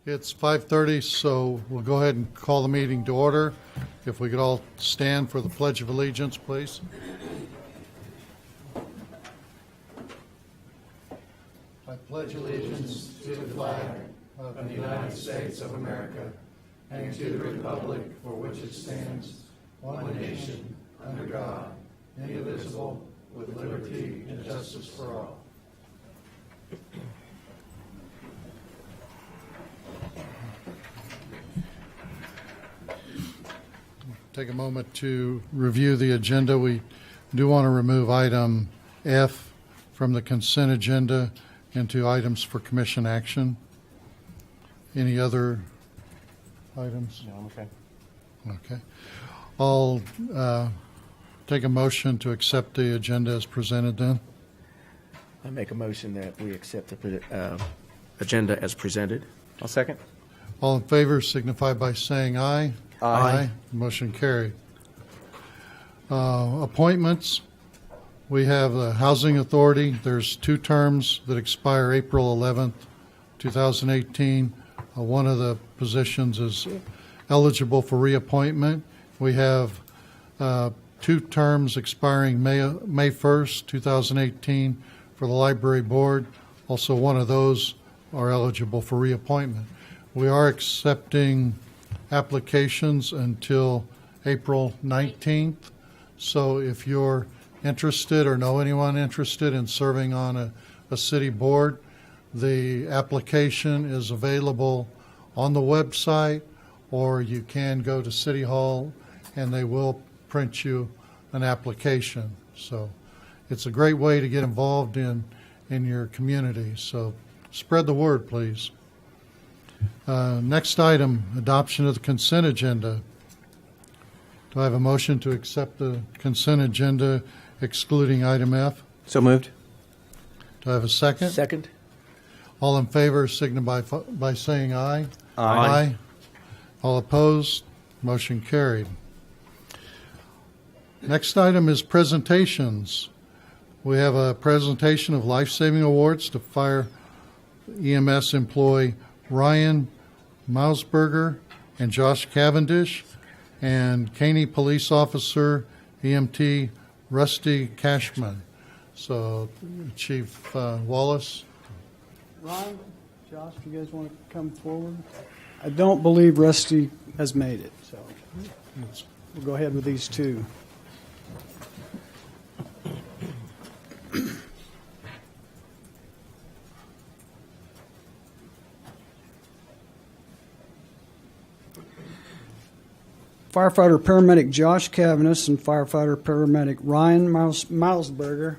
It's 5:30, so we'll go ahead and call the meeting to order. If we could all stand for the Pledge of Allegiance, please. I pledge allegiance to the flag of the United States of America and to the republic for which it stands, one nation, under God, indivisible, with liberty and justice for all. Take a moment to review the agenda. We do want to remove item F from the consent agenda into items for commission action. Any other items? No, I'm okay. Okay. I'll take a motion to accept the agenda as presented then. I make a motion that we accept the agenda as presented. I'll second. All in favor signify by saying aye. Aye. Motion carried. Appointments. We have the Housing Authority. There's 2 terms that expire April 11th, 2018. One of the positions is eligible for reappointment. We have 2 terms expiring May 1st, 2018 for the Library Board. Also, one of those are eligible for reappointment. We are accepting applications until April 19th. So if you're interested or know anyone interested in serving on a city board, the application is available on the website, or you can go to City Hall and they will print you an application. So it's a great way to get involved in your community. So spread the word, please. Next item, adoption of the consent agenda. Do I have a motion to accept the consent agenda excluding item F? So moved. Do I have a second? Second. All in favor signify by saying aye. Aye. All opposed? Motion carried. Next item is presentations. We have a presentation of life-saving awards to fire EMS employee Ryan Mausberger and Josh Cavendish, and Caney Police Officer EMT Rusty Cashman. So, Chief Wallace. Ron, Josh, do you guys want to come forward? I don't believe Rusty has made it, so we'll go ahead with these 2. Firefighter-paramedic Josh Cavaness and firefighter-paramedic Ryan Milesberger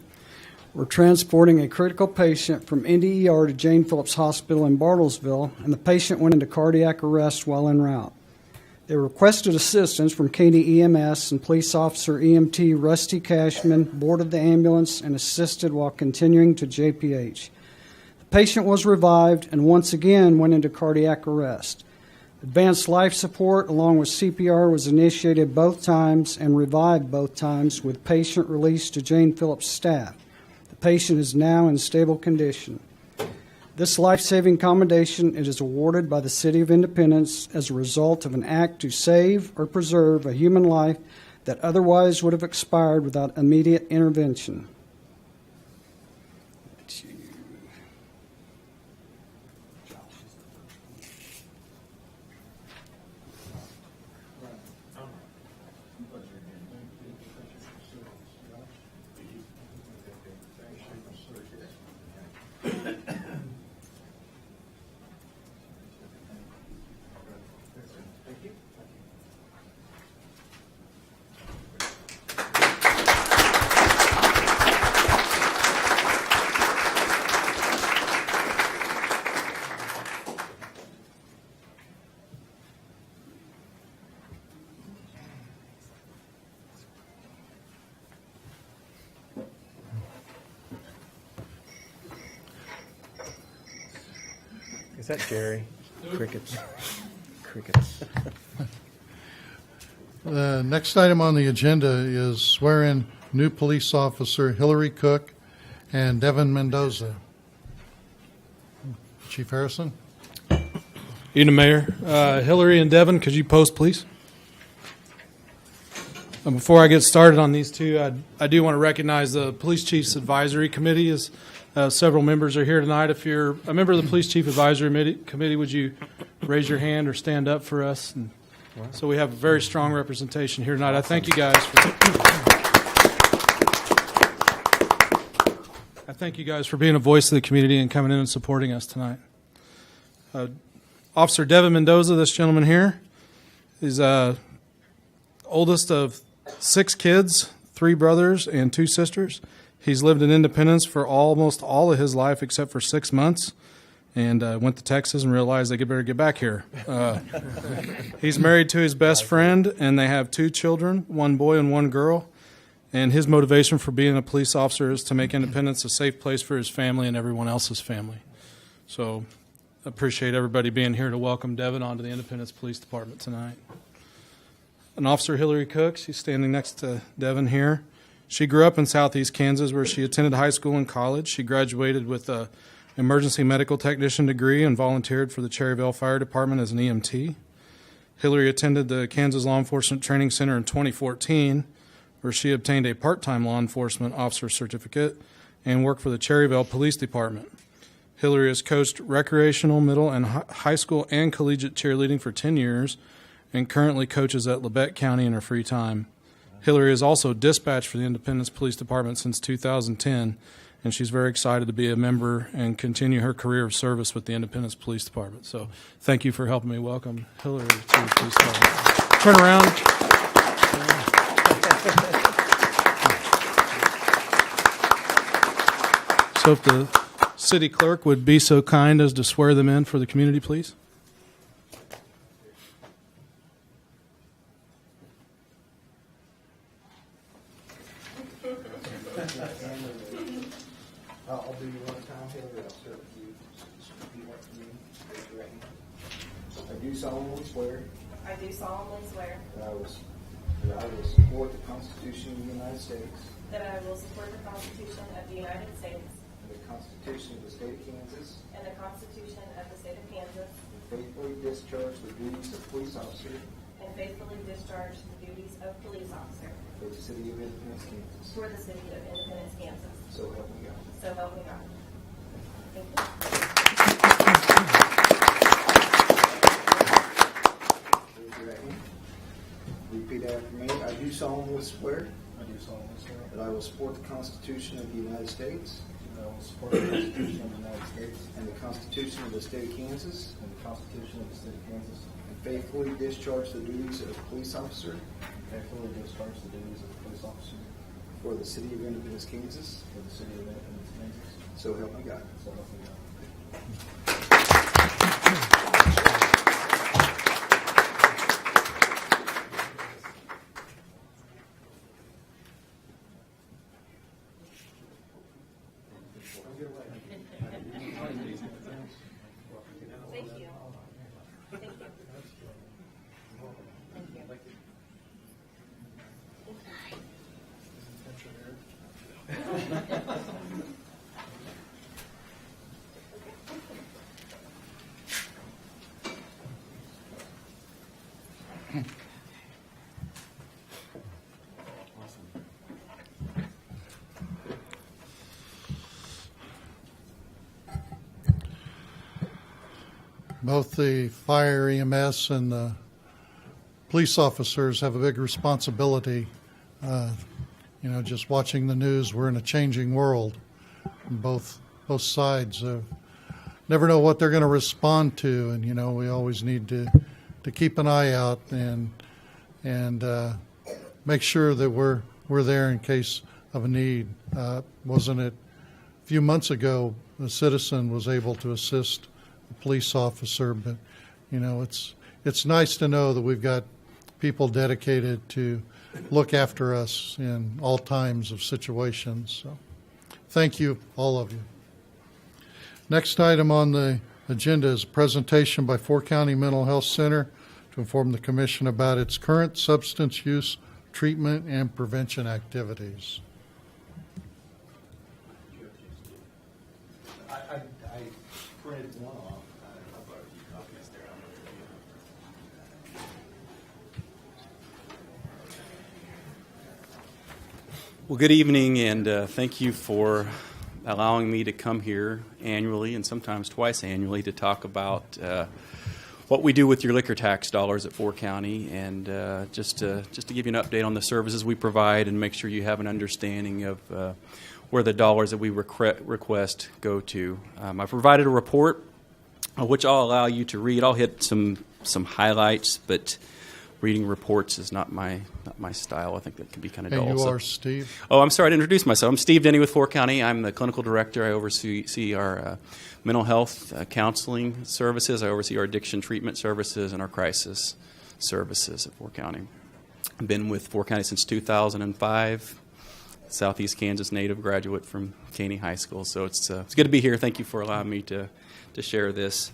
were transporting a critical patient from Indy ER to Jane Phillips Hospital in Bartlesville, and the patient went into cardiac arrest while en route. They requested assistance from Caney EMS, and police officer EMT Rusty Cashman boarded the ambulance and assisted while continuing to JPH. The patient was revived and once again went into cardiac arrest. Advanced life support along with CPR was initiated both times and revived both times, with patient released to Jane Phillips staff. The patient is now in stable condition. This life-saving commendation is awarded by the City of Independence as a result of an act to save or preserve a human life that otherwise would have expired without immediate intervention. Is that Jerry? Crickets. Crickets. The next item on the agenda is swear in new police officer Hillary Cook and Devin Mendoza. Chief Harrison? Evening, Mayor. Hillary and Devin, could you post, please? Before I get started on these two, I do want to recognize the Police Chiefs Advisory Committee. As several members are here tonight. If you're a member of the Police Chief Advisory Committee, would you raise your hand or stand up for us? And so we have a very strong representation here tonight. I thank you guys for being a voice of the community and coming in and supporting us tonight. Officer Devin Mendoza, this gentleman here, is oldest of 6 kids, 3 brothers and 2 sisters. He's lived in Independence for almost all of his life except for 6 months, and went to Texas and realized they better get back here. He's married to his best friend, and they have 2 children, 1 boy and 1 girl. And his motivation for being a police officer is to make Independence a safe place for his family and everyone else's family. So appreciate everybody being here to welcome Devin onto the Independence Police Department tonight. An Officer Hillary Cooks, she's standing next to Devin here. She grew up in southeast Kansas where she attended high school and college. She graduated with an emergency medical technician degree and volunteered for the Cherryville Fire Department as an EMT. Hillary attended the Kansas Law Enforcement Training Center in 2014 where she obtained a part-time law enforcement officer certificate and worked for the Cherryville Police Department. Hillary has coached recreational, middle, and high school and collegiate cheerleading for 10 years and currently coaches at Labette County in her free time. Hillary is also dispatched for the Independence Police Department since 2010, and she's very excited to be a member and continue her career of service with the Independence Police Department. So thank you for helping me welcome Hillary to the police department. Turn around. So if the city clerk would be so kind as to swear them in for the community, please. I'll do you one time, Hillary. I'll start with you. You want me to raise your right hand. I do solemnly swear I do solemnly swear that I will support the Constitution of the United States that I will support the Constitution of the United States and the Constitution of the State of Kansas, and the Constitution of the State of Kansas, and faithfully discharge the duties of police officer and faithfully discharge the duties of police officer for the city of Independence, Kansas. for the city of Independence, Kansas. So help me God. So help me God. Thank you. Raise your right hand. Repeat after me. I do solemnly swear I do solemnly swear that I will support the Constitution of the United States that I will support the Constitution of the United States and the Constitution of the State of Kansas, and the Constitution of the State of Kansas, and faithfully discharge the duties of police officer and faithfully discharge the duties of police officer for the city of Independence, Kansas. for the city of Independence, Kansas. So help me God. So help me God. Thank you. Thank you. Thank you. Both the fire EMS and the police officers have a big responsibility. Just watching the news, we're in a changing world. Both sides never know what they're going to respond to, and we always need to keep an eye out and make sure that we're there in case of a need. Wasn't it a few months ago a citizen was able to assist a police officer, but it's nice to know that we've got people dedicated to look after us in all times of situations. So thank you, all of you. Next item on the agenda is a presentation by Four County Mental Health Center to inform the Commission about its current substance use treatment and prevention activities. I printed one off. I brought a few copies there. Well, good evening, and thank you for allowing me to come here annually and sometimes twice annually to talk about what we do with your liquor tax dollars at Fort County, and just to give you an update on the services we provide and make sure you have an understanding of where the dollars that we request go to. I provided a report which I'll allow you to read. I'll hit some highlights, but reading reports is not my style. I think that can be kind of dull. And you So- are Steve? Oh, I'm sorry to introduce myself. I'm Steve Denny with Fort County. I'm the clinical director. I oversee our mental health counseling services. I oversee our addiction treatment services and our crisis services at Fort County. I've been with Fort County since 2005. Southeast Kansas native, graduate from Caney High School. So it's good to be here. Thank you for allowing me to share this.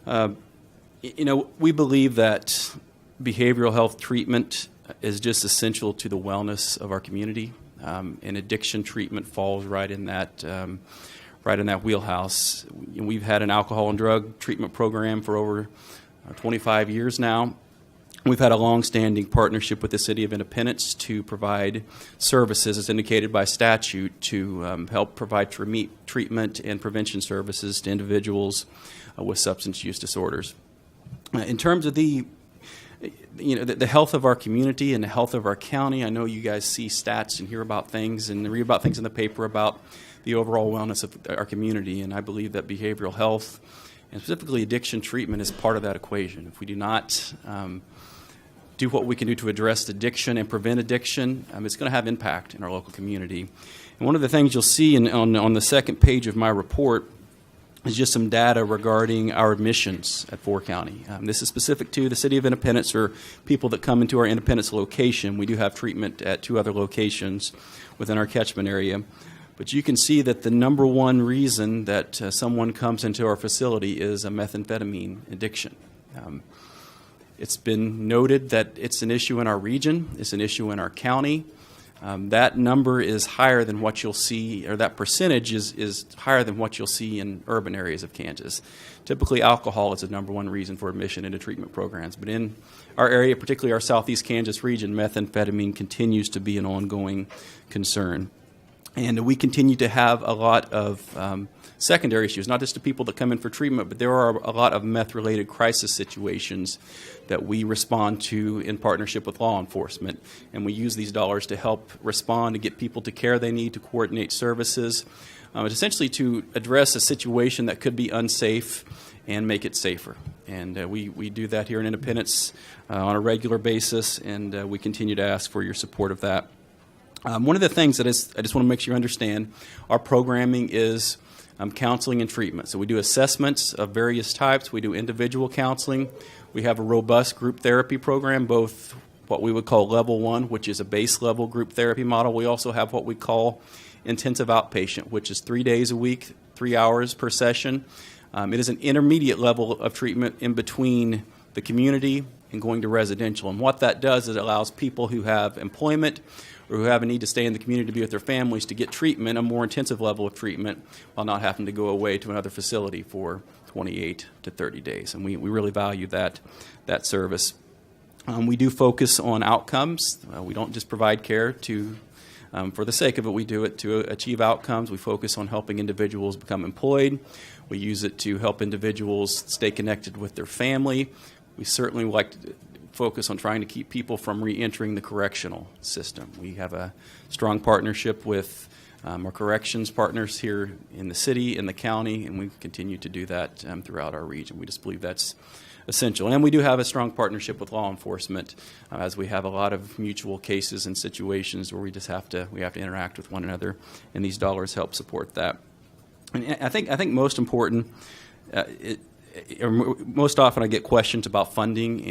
We believe that behavioral health treatment is just essential to the wellness of our community, and addiction treatment falls right in that wheelhouse. We've had an alcohol and drug treatment program for over 25 years now. We've had a long-standing partnership with the City of Independence to provide services, as indicated by statute, to help provide treatment and prevention services to individuals with substance use disorders. In terms of the health of our community and the health of our county, I know you guys see stats and hear about things and read about things in the paper about the overall wellness of our community, and I believe that behavioral health, and specifically addiction treatment, is part of that equation. If we do not do what we can do to address addiction and prevent addiction, it's going to have impact in our local community. And one of the things you'll see on the second page of my report is just some data regarding our admissions at Fort County. This is specific to the City of Independence, or people that come into our Independence location. We do have treatment at 2 other locations within our catchment area. But you can see that the number one reason that someone comes into our facility is a methamphetamine addiction. It's been noted that it's an issue in our region, it's an issue in our county. That number is higher than what you'll see, or that percentage is higher than what you'll see in urban areas of Kansas. Typically, alcohol is the number one reason for admission into treatment programs. But in our area, particularly our Southeast Kansas region, methamphetamine continues to be an ongoing concern. And we continue to have a lot of secondary issues, not just the people that come in for treatment, but there are a lot of meth-related crisis situations that we respond to in partnership with law enforcement. And we use these dollars to help respond, to get people to care they need, to coordinate services, essentially to address a situation that could be unsafe and make it safer. And we do that here in Independence on a regular basis, and we continue to ask for your support of that. One of the things that I just want to make sure you understand, our programming is counseling and treatment. So we do assessments of various types. We do individual counseling. We have a robust group therapy program, both what we would call level 1, which is a base level group therapy model. We also have what we call intensive outpatient, which is 3 days a week, 3 hours per session. It is an intermediate level of treatment in between the community and going to residential. And what that does is it allows people who have employment or who have a need to stay in the community to be with their families to get treatment, a more intensive level of treatment, while not having to go away to another facility for 28 to 30 days. And we really value that service. We do focus on outcomes. We don't just provide care for the sake of it. We do it to achieve outcomes. We focus on helping individuals become employed. We use it to help individuals stay connected with their family. We certainly like to focus on trying to keep people from re-entering the correctional system. We have a strong partnership with our corrections partners here in the city, in the county, and we continue to do that throughout our region. We just believe that's essential. And we do have a strong partnership with law enforcement, as we have a lot of mutual cases and situations where we have to interact with one another, and these dollars help support that. And I think most important, most often I get questions about funding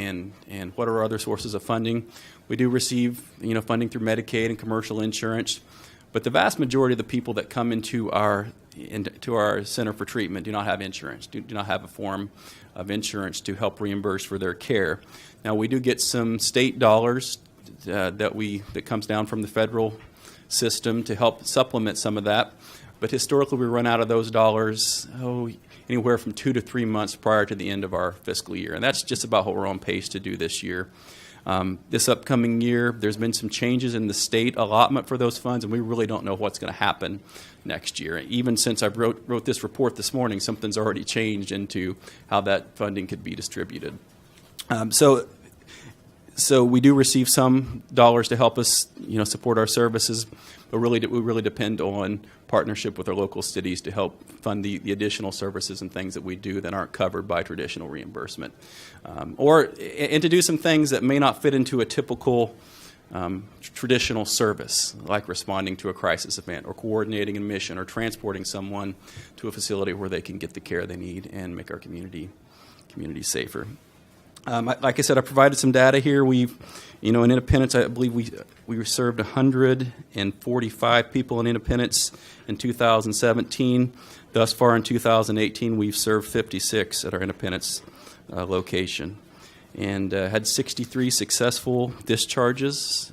and what are other sources of funding. We do receive funding through Medicaid and commercial insurance, but the vast majority of the people that come into our center for treatment do not have insurance, do not have a form of insurance to help reimburse for their care. Now we do get some state dollars that comes down from the federal system to help supplement some of that, but historically we run out of those dollars anywhere from 2 to 3 months prior to the end of our fiscal year, and that's just about what we're on pace to do this year. This upcoming year, there's been some changes in the state allotment for those funds, and we really don't know what's going to happen next year. Even since I wrote this report this morning, something's already changed into how that funding could be distributed. So we do receive some dollars to help us, support our services, but really we really depend on partnership with our local cities to help fund the additional services and things that we do that aren't covered by traditional reimbursement, and to do some things that may not fit into a typical traditional service, like responding to a crisis event or coordinating a mission or transporting someone to a facility where they can get the care they need and make our community safer. Like I said, I provided some data here. We've, in Independence, I believe we served 145 people in Independence in 2017. Thus far in 2018, we've served 56 at our Independence location, and had 63 successful discharges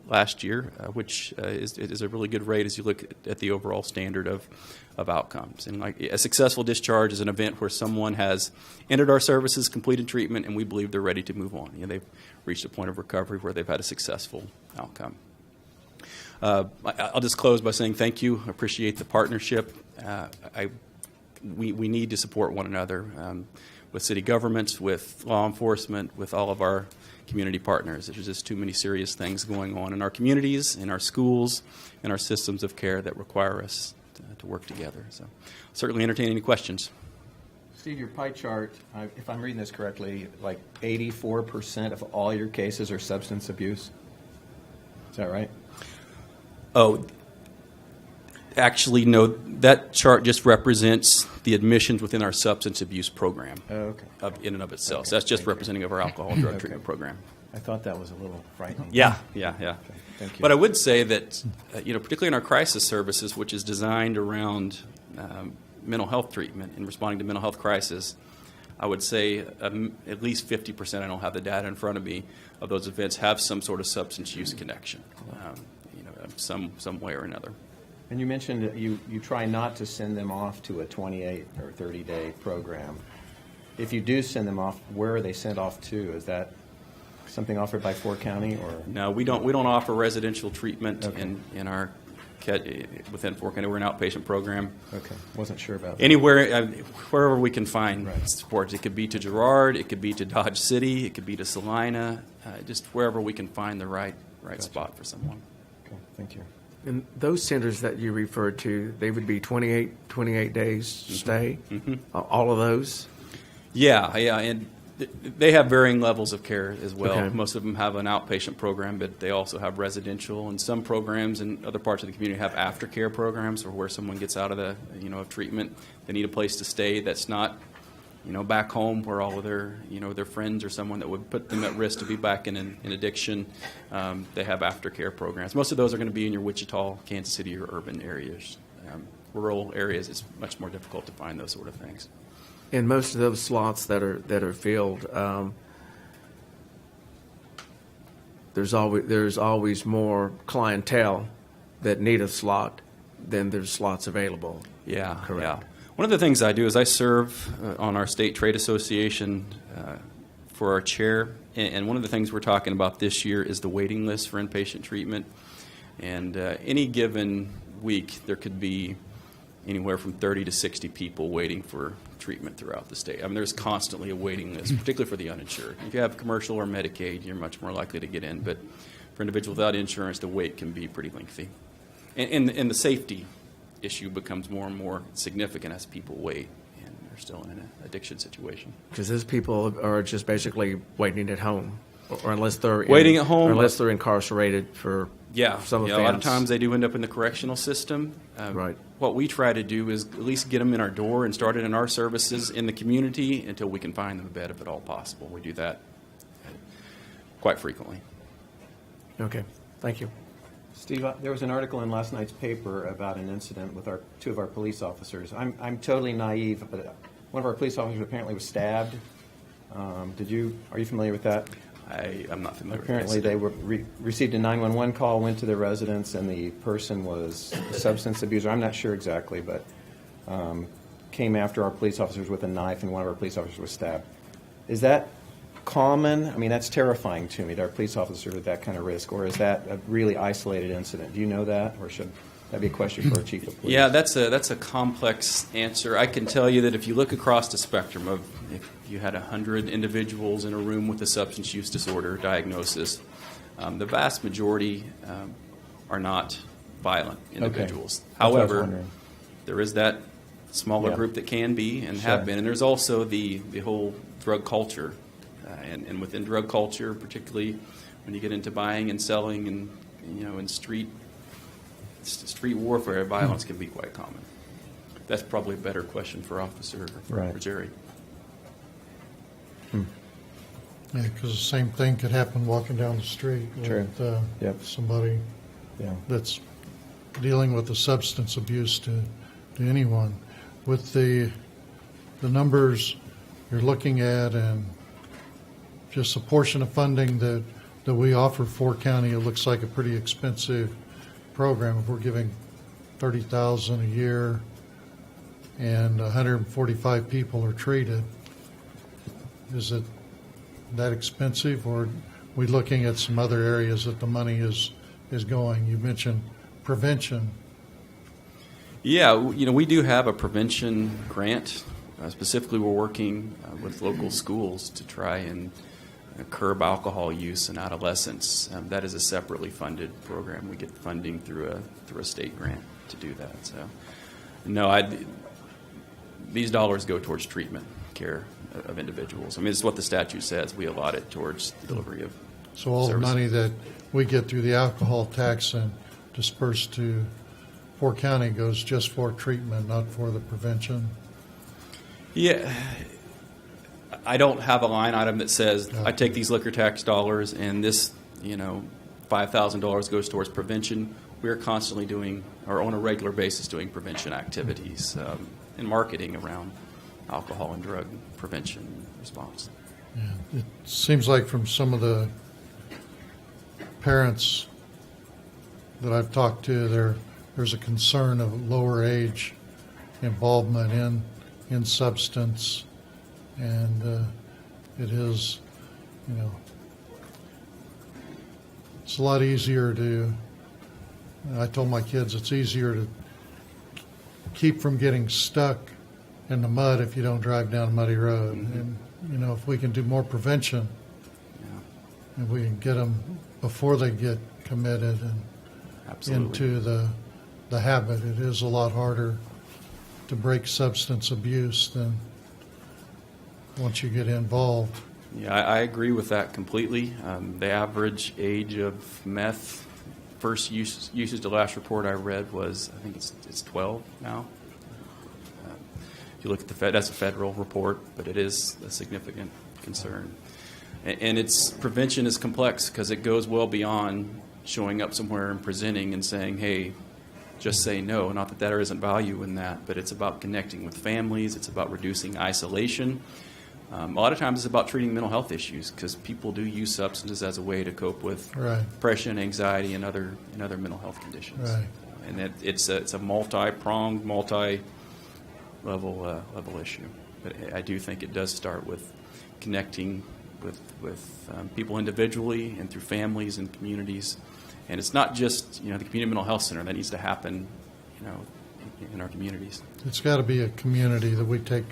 last year, which is a really good rate as you look at the overall standard of outcomes. And like a successful discharge is an event where someone has entered our services, completed treatment, and we believe they're ready to move on. They've reached a point of recovery where they've had a successful outcome. I'll just close by saying thank you. I appreciate the partnership. We need to support one another with city governments, with law enforcement, with all of our community partners. There's just too many serious things going on in our communities, in our schools, in our systems of care that require us to work together. So certainly entertain any questions. Steve, your pie chart, if I'm reading this correctly, like 84% of all your cases are substance abuse. Is that right? Oh, actually, no. That chart just represents the admissions within our substance abuse program. Oh, okay. In and of itself. Okay, So that's just thank you. representing of our alcohol and drug Okay. treatment program. I thought that was a little frightening. Yeah. Okay, thank you. But I would say that, particularly in our crisis services, which is designed around mental health treatment and responding to mental health crisis, I would say at least 50%, I don't have the data in front of me, of those events have some sort of substance use connection, some way or another. And you mentioned that you try not to send them off to a 28 or 30-day program. If you do send them off, where are they sent off to? Is that something offered by Fort County, or? No, we don't offer residential treatment Okay. in our within Fort County. We're an outpatient program. Okay, wasn't sure about that. Anywhere, wherever we can find Right. support. It could be to Girard, it could be to Dodge City, it could be to Salina, just wherever we can find the right Gotcha. spot for someone. Okay, thank you. And those centers that you referred to, they would be 28 days stay? All of those? Yeah, and they have varying levels of care as well. Okay. Most of them have an outpatient program, but they also have residential, and some programs in other parts of the community have aftercare programs, or where someone gets out of the of treatment, they need a place to stay that's not back home where all of their their friends or someone that would put them at risk to be back in addiction. They have aftercare programs. Most of those are going to be in your Wichita, Kansas City, or urban areas. Rural areas, it's much more difficult to find those sort of things. And most of those slots that are filled, there's always more clientele that need a slot than there's slots available. Yeah, Correct. yeah. One of the things I do is I serve on our state trade association for our chair, and one of the things we're talking about this year is the waiting list for inpatient treatment. And any given week, there could be anywhere from 30 to 60 people waiting for treatment throughout the state. I mean, there's constantly a waiting list, particularly for the uninsured. If you have commercial or Medicaid, you're much more likely to get in. But for individuals without insurance, the wait can be pretty lengthy. And the safety issue becomes more and more significant as people wait and they're still in an addiction situation. Because those people are just basically waiting at home, or unless they're Waiting at home. or unless they're incarcerated for some offense. A lot of times they do end up in the correctional system. Right. What we try to do is at least get them in our door and start it in our services in the community until we can find them a bed, if at all possible. We do that quite frequently. Okay, thank you. Steve, there was an article in last night's paper about an incident with two of our police officers. I'm totally naive, but one of our police officers apparently was stabbed. Are you familiar with that? I'm not familiar Apparently, with that. they were received a 911 call, went to their residence, and the person was a substance abuser. I'm not sure exactly, but came after our police officers with a knife, and one of our police officers was stabbed. Is that common? I mean, that's terrifying to me, that our police officers are at that kind of risk, or is that a really isolated incident? Do you know that, or should that be a question for our chief of police? Yeah, that's a complex answer. I can tell you that if you look across the spectrum of, if you had 100 individuals in a room with a substance use disorder diagnosis, the vast majority are not violent individuals. That's what I was However, wondering. there is that smaller Yeah. group that can be and Sure. have been, and there's also the whole drug culture, and within drug culture, particularly when you get into buying and selling, and in street warfare, violence can be quite common. That's probably a better question for Officer Right. Jerry. Yeah, because the same thing could happen walking down the street True. with Yep. somebody Yeah. that's dealing with the substance abuse to anyone. With the numbers you're looking at and just a portion of funding that we offer for county, it looks like a pretty expensive program. If we're giving $30,000 a year and 145 people are treated, is it that expensive, or are we looking at some other areas that the money is going? You mentioned prevention. Yeah, we do have a prevention grant. Specifically, we're working with local schools to try and curb alcohol use in adolescents. That is a separately funded program. We get funding through a state grant to do that. So, no, these dollars go towards treatment care of individuals. I mean, it's what the statute says. We allot it towards the delivery of So all the services. money that we get through the alcohol tax and dispersed to Fort County goes just for treatment, not for the prevention. Yeah. I don't have a line item that says I take these liquor tax dollars and this, $5,000 goes towards prevention. We're constantly doing, or on a regular basis, doing prevention activities and marketing around alcohol and drug prevention response. Yeah. It seems like from some of the parents that I've talked to, there's a concern of lower age involvement in substance, and it is, it's a lot easier to. I told my kids it's easier to keep from getting stuck in the mud if you don't drive down a muddy road. And if we can do more prevention, and we can get them before they get committed and Absolutely. into the habit, it is a lot harder to break substance abuse than once you get involved. Yeah, I agree with that completely. The average age of meth, first usage, the last report I read was, I think it's 12 now. If you look at that's a federal report, but it is a significant concern. And its prevention is complex because it goes well beyond showing up somewhere and presenting and saying, hey, just say no. Not that there isn't value in that, but it's about connecting with families. It's about reducing isolation. A lot of times it's about treating mental health issues because people do use substances as a way to cope with Right. depression, anxiety, and other mental health conditions. Right. And it's a multi-pronged, multi-level issue. But I do think it does start with connecting with people individually and through families and communities. And it's not just the community mental health center that needs to happen in our communities. It's got to be a community that we take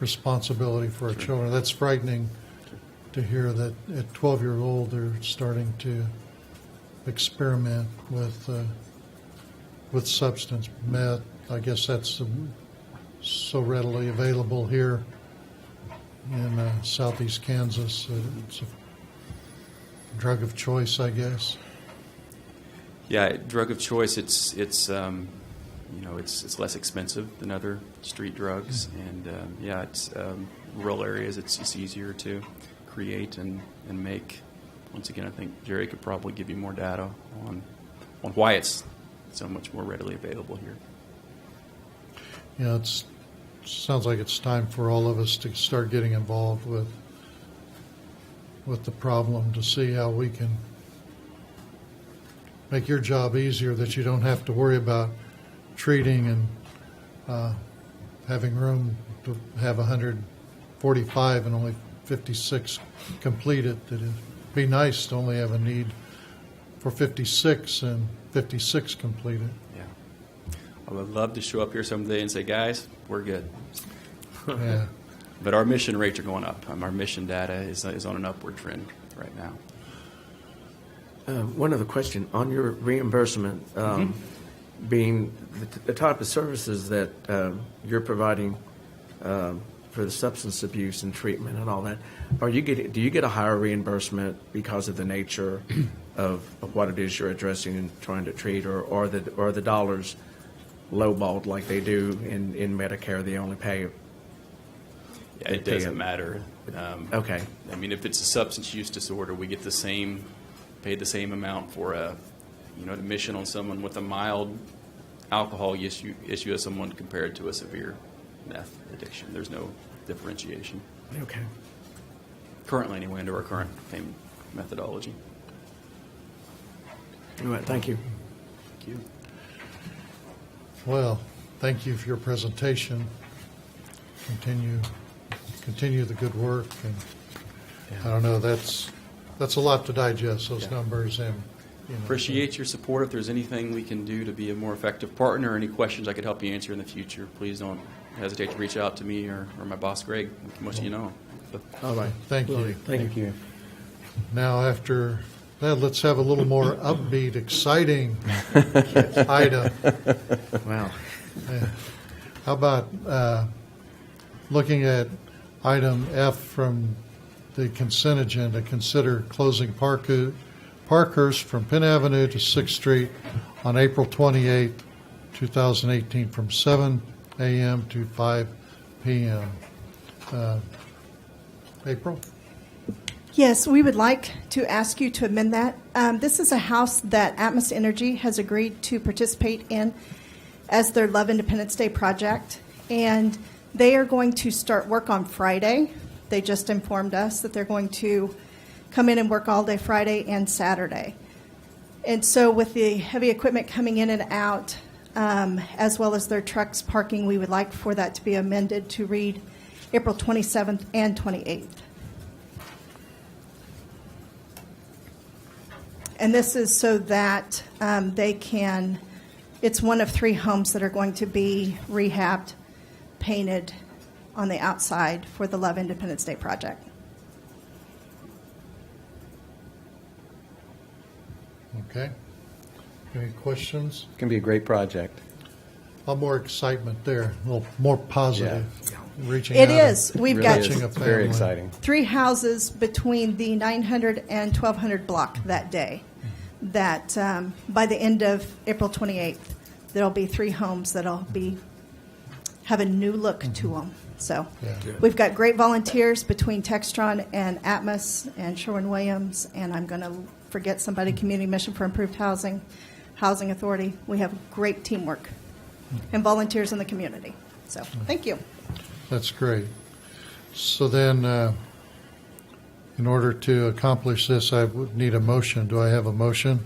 responsibility for our children. That's frightening to hear that at 12-year-old they're starting to experiment with substance, meth. I guess that's so readily available here in southeast Kansas. It's a drug of choice, I guess. Yeah, drug of choice. It's less expensive than other street drugs, and it's rural areas. It's just easier to create and make. Once again, I think Jerry could probably give you more data on why it's so much more readily available here. Yeah, it sounds like it's time for all of us to start getting involved with the problem to see how we can make your job easier, that you don't have to worry about treating and having room to have 145 and only 56 completed. It'd be nice to only have a need for 56 and 56 completed. Yeah. I would love to show up here someday and say, guys, we're good. Yeah. But our mission rates are going up. Our mission data is on an upward trend right now. One other question on your reimbursement, being the type of services that you're providing for the substance abuse and treatment and all that. Do you get a higher reimbursement because of the nature of what it is you're addressing and trying to treat, or the dollars lowballed like they do in Medicare? They only pay. Yeah, it doesn't matter. Okay. I mean, if it's a substance use disorder, we get paid the same amount for admission on someone with a mild alcohol issue as someone compared to a severe meth addiction. There's no differentiation. Okay. Currently, anyway, under our current payment methodology. All right. Thank you. Thank you. Well, thank you for your presentation. Continue the good work, and I don't know, that's a lot to digest, those numbers, and Appreciate your support. If there's anything we can do to be a more effective partner, or any questions I could help you answer in the future, please don't hesitate to reach out to me or my boss, Greg. We can let you know. All right. Thank you. Thank you. Now, after that, let's have a little more upbeat, exciting item. Wow. How about looking at item F from the consent agenda, consider closing Parkhurst from Penn Avenue to 6th Street on April 28, 2018, from 7 a.m. to 5 p.m. April? Yes, we would like to ask you to amend that. This is a house that Atmos Energy has agreed to participate in as their Love Independence Day project, and they are going to start work on Friday. They just informed us that they're going to come in and work all day Friday and Saturday. And so with the heavy equipment coming in and out, as well as their trucks parking, we would like for that to be amended to read April 27th and 28th. And this is so that they can, it's one of 3 homes that are going to be rehabbed, painted on the outside for the Love Independence Day project. Okay. Any questions? It's going to be a great project. A little more excitement there, a little more positive. Reaching It out is. and We've Really got is. reaching a It's very family. exciting. 3 houses between the 900 and 1200 block that day. That by the end of April 28th, there'll be 3 homes that'll have a new look to them. So Yeah. we've got great volunteers between Textron and Atmos and Sherwin-Williams, and I'm going to forget somebody, Community Mission for Improved Housing, Housing Authority. We have great teamwork and volunteers in the community. So thank you. That's great. So then, in order to accomplish this, I would need a motion. Do I have a motion?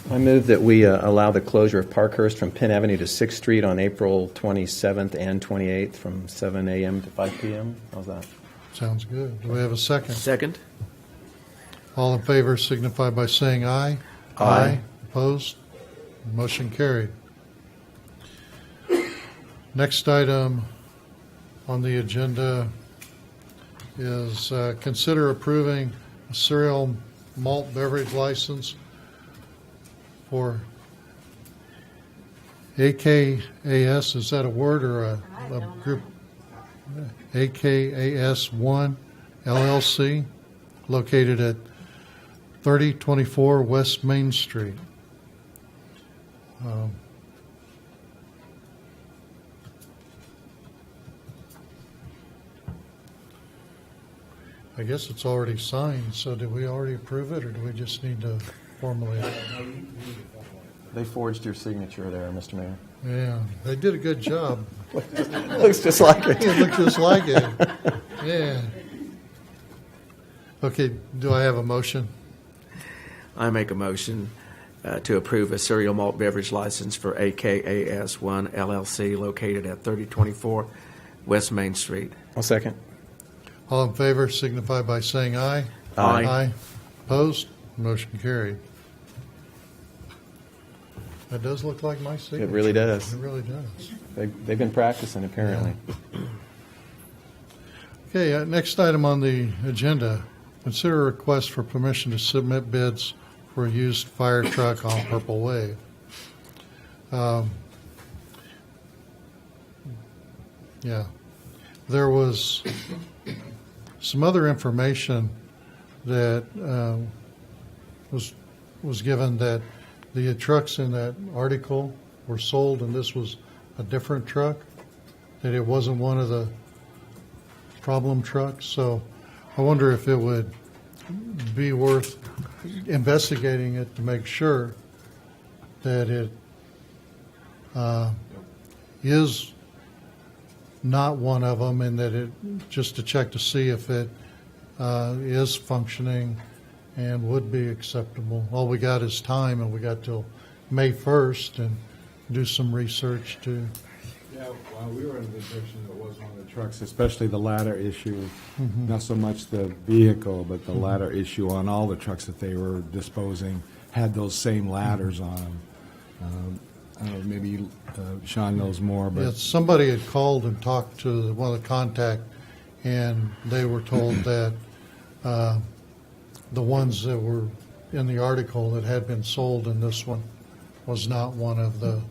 I move that we allow the closure of Parkhurst from Penn Avenue to 6th Street on April 27th and 28th from 7 a.m. to 5 p.m. How's that? Sounds good. Do we have a second? Second? All in favor signify by saying aye. Aye. Opposed? Motion carried. Next item on the agenda is consider approving a cereal malt beverage license for AKAS. Is that a word or a group? AKAS 1 LLC, located at 3024 West Main Street. I guess it's already signed, so did we already approve it, or do we just need to formally? They forged your signature there, Mr. Mayor. Yeah, they did a good job. Looks just like it. It looked just like it. Yeah. Okay, do I have a motion? I make a motion to approve a cereal malt beverage license for AKAS 1 LLC located at 3024 West Main Street. I'll second. All in favor signify by saying aye. Aye. Aye. Opposed? Motion carried. That does look like my signature. It really does. It really does. They've been practicing, apparently. Okay, next item on the agenda, consider a request for permission to submit bids for a used fire truck on Purple Wave. Yeah, there was some other information that was given that the trucks in that article were sold and this was a different truck, that it wasn't one of the problem trucks. So I wonder if it would be worth investigating it to make sure that it is not one of them, and that it, just to check to see if it is functioning and would be acceptable. All we got is time, and we got till May 1st and do some research to. Yeah, well, we were in the impression it was one of the trucks, especially the ladder issue, not so much the vehicle, but the ladder issue on all the trucks that they were disposing had those same ladders on them. I don't know, maybe Sean knows more, but Yeah, somebody had called and talked to one of the contact, and they were told that the ones that were in the article that had been sold in this one was not one of the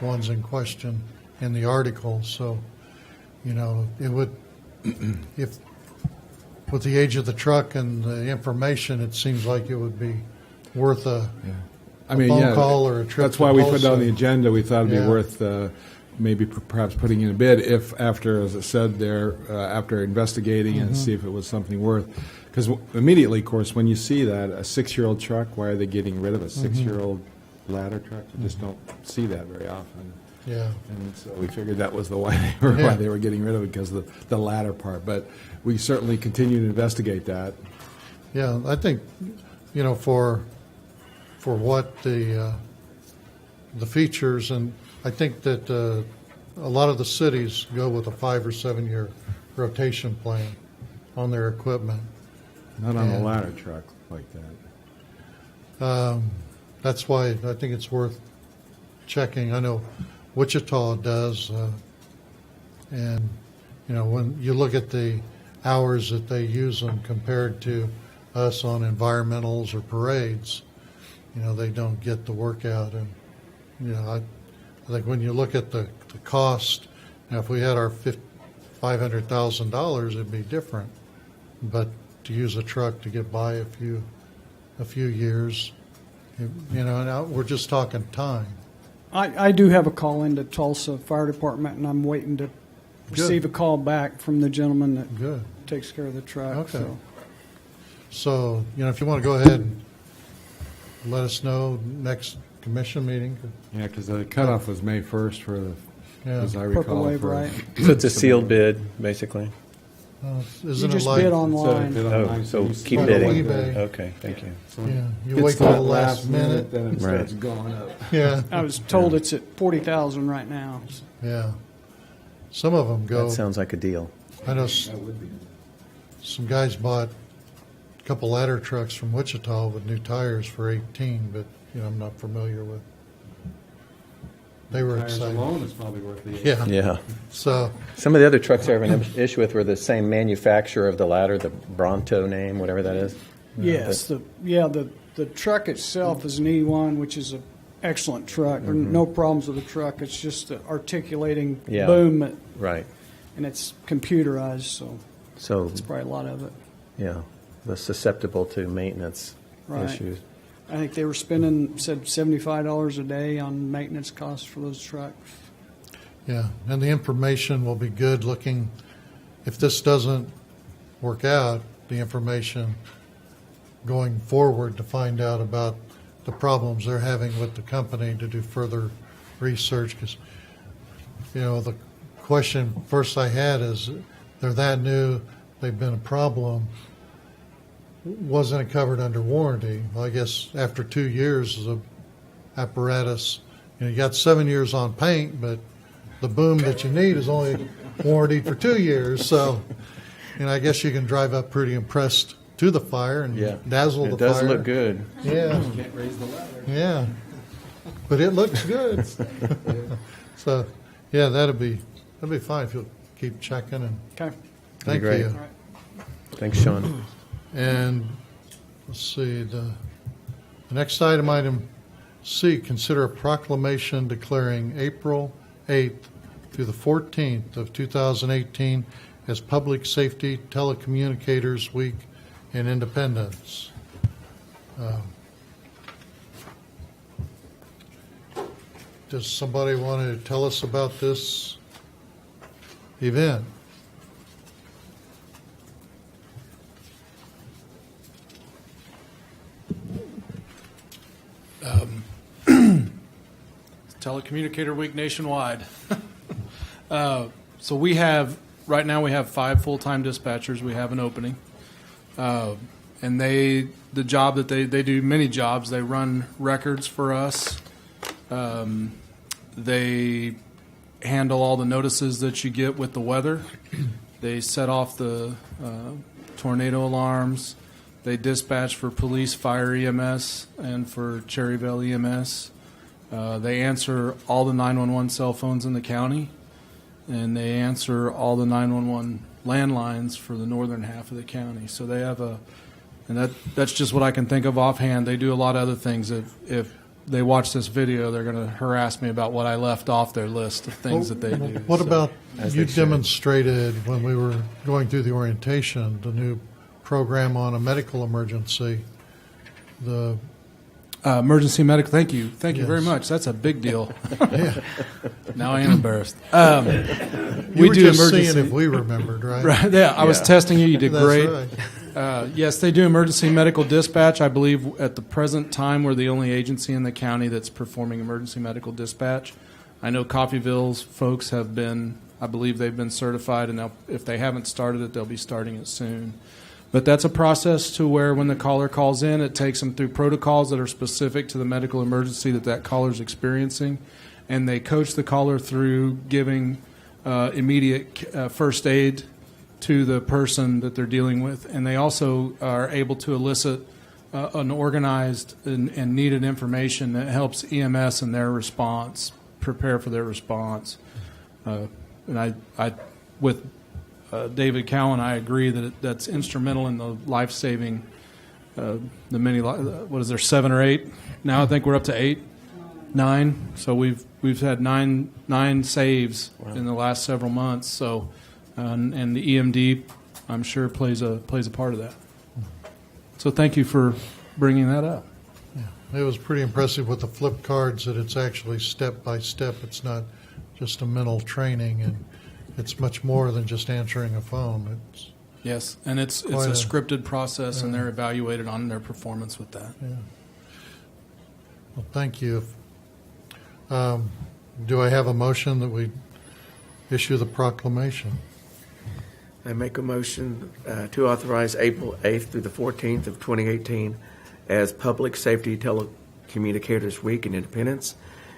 ones in question in the article. So, you know, it would, if with the age of the truck and the information, it seems like it would be worth a phone call or a trip. That's why to we put it on Tulsa. the agenda. We thought it'd Yeah. be worth maybe perhaps putting in a bid if after, as it said there, after investigating and see if it was something worth. Because immediately, of course, when you see that, a 6-year-old truck, why are they getting rid of a 6-year-old ladder truck? You just don't see that very often. Yeah. And so we figured that was why they were getting rid of it, because of the ladder part. But we certainly continue to investigate that. Yeah, I think, you know, for what the features, and I think that a lot of the cities go with a 5 or 7 year rotation plan on their equipment. Not on a And- ladder truck like that. That's why I think it's worth checking. I know Wichita does, and you know, when you look at the hours that they use them compared to us on environmentals or parades, you know, they don't get the workout. And you know, I think when you look at the cost, now if we had our $500,000, it'd be different. But to use a truck to get by a few years, you know, now we're just talking time. I do have a call into Tulsa Fire Department, and I'm waiting to receive a call back from the gentleman that Good. takes care of the truck. Okay. So. So, you know, if you want to go ahead and let us know next commission meeting. Yeah, because the cutoff was May 1st for the, Yeah. as I Purple recall. Wave, for- right? So it's a sealed bid, basically? Isn't You it just like? bid Instead online. of bid Oh, online, so you keep like bidding. eBay. Okay, thank you. So Yeah, you hits wait till that the last minute. then it Right. starts going up. Yeah, I was told it's at 40,000 right now. yeah. Some of them go. That sounds like a deal. I know That would be. some guys bought a couple ladder trucks from Wichita with new tires for 18, but you know, I'm not familiar with. They were Tires excited. alone is probably worth the. Yeah. Yeah. So, Some of the other trucks I have an issue with were the same manufacturer of the ladder, the Bronto name, whatever that is. Yes, the truck itself is an E1, which is an excellent truck. There are no problems with the truck. It's just the articulating Yeah. boom, Right. and it's computerized, so So, it's probably a lot of it. yeah, the susceptible to maintenance Right. issues. I think they were spending, said $75 a day on maintenance costs for those trucks. yeah, and the information will be good looking. If this doesn't work out, the information going forward to find out about the problems they're having with the company to do further research. Because, you know, the question first I had is, they're that new, they've been a problem. Wasn't it covered under warranty? Well, I guess after 2 years, the apparatus, you know, you got 7 years on paint, but the boom that you need is only warranted for 2 years. So, And I guess you can drive up pretty impressed to the fire and Yeah. dazzle the It does fire. look good. Yeah, Can't raise the ladder. yeah. But it looks good. So, yeah, that'd be fine if you'll keep checking and Okay. thank great. you. Thanks, Sean. And let's see, the next item C, consider a proclamation declaring April 8th through the 14th of 2018 as Public Safety Telecommunicators Week in Independence. Does somebody want to tell us about this event? Telecommunicator Week nationwide. So right now we have 5 full-time dispatchers. We have an opening. And the job that they do many jobs. They run records for us. They handle all the notices that you get with the weather. They set off the tornado alarms. They dispatch for police, fire, EMS, and for Cherryville EMS. They answer all the 911 cell phones in the county, and they answer all the 911 landlines for the northern half of the county. So they have that's just what I can think of offhand. They do a lot of other things. If they watch this video, they're going to harass me about what I left off their list of things that they do. What So- about, As you they should. demonstrated when we were going through the orientation, the new program on a medical emergency, the emergency medical. Thank you Yes. very much. That's a big deal. yeah. Now I am embarrassed. You were just seeing if we remembered, right? Right, yeah, I was Yeah. testing you. You did That's great. right. Yes, they do emergency medical dispatch. I believe at the present time we're the only agency in the county that's performing emergency medical dispatch. I know Coffeyville's folks have been, I believe they've been certified, and if they haven't started it, they'll be starting it soon. But that's a process to where when the caller calls in, it takes them through protocols that are specific to the medical emergency that caller's experiencing, and they coach the caller through giving immediate first aid to the person that they're dealing with. And they also are able to elicit an organized and needed information that helps EMS in their response, prepare for their response. And I with David Cowan, I agree that that's instrumental in the life-saving, the many, what is there, 7 or 8? Now I think we're up to 8, 9. So we've had nine saves in the last several months. So, and the EMD, I'm sure plays a part of that. So thank you for bringing that up. It was pretty impressive with the flip cards that it's actually step by step. It's not just a mental training, and it's much more than just answering a phone. It's Yes, and it's a quite a- scripted process, and they're evaluated on their performance with that. Well, thank you. Do I have a motion that we issue the proclamation? I make a motion to authorize April 8th through the 14th of 2018 as Public Safety Telecommunicators Week in Independence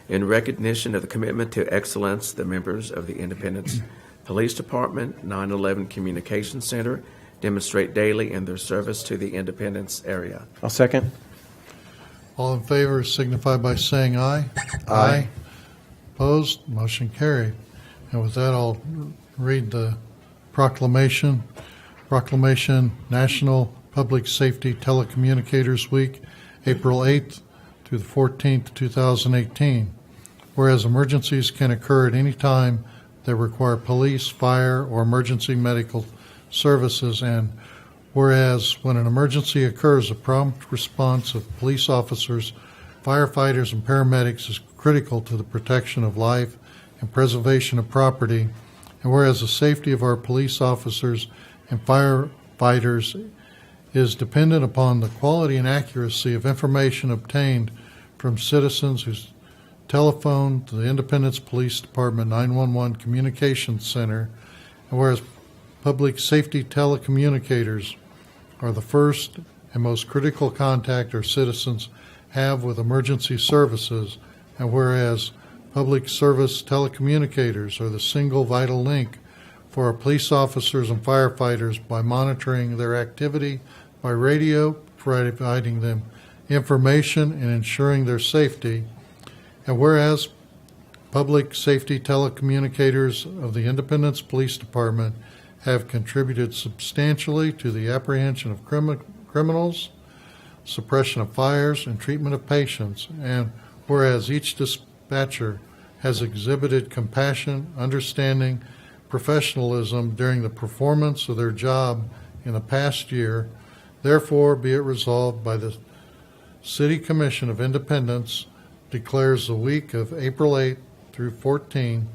in recognition of the commitment to excellence the members of the Independence Police Department 911 Communications Center demonstrate daily in their service to the Independence area. I'll second. All in favor signify by saying aye. Aye. Opposed? Motion carried. And with that, I'll read the proclamation. Proclamation, National Public Safety Telecommunicators Week, April 8th through the 14th, 2018. Whereas emergencies can occur at any time that require police, fire, or emergency medical services, and whereas when an emergency occurs, a prompt response of police officers, firefighters, and paramedics is critical to the protection of life and preservation of property, and whereas the safety of our police officers and firefighters is dependent upon the quality and accuracy of information obtained from citizens whose telephone to the Independence Police Department 911 Communications Center, and whereas public safety telecommunicators are the first and most critical contact our citizens have with emergency services, and whereas public service telecommunicators are the single vital link for our police officers and firefighters by monitoring their activity by radio, providing them information and ensuring their safety. And whereas public safety telecommunicators of the Independence Police Department have contributed substantially to the apprehension of criminals, suppression of fires, and treatment of patients. And whereas each dispatcher has exhibited compassion, understanding, professionalism during the performance of their job in the past year, therefore be it resolved by the City Commission of Independence declares the week of April 8 through 14,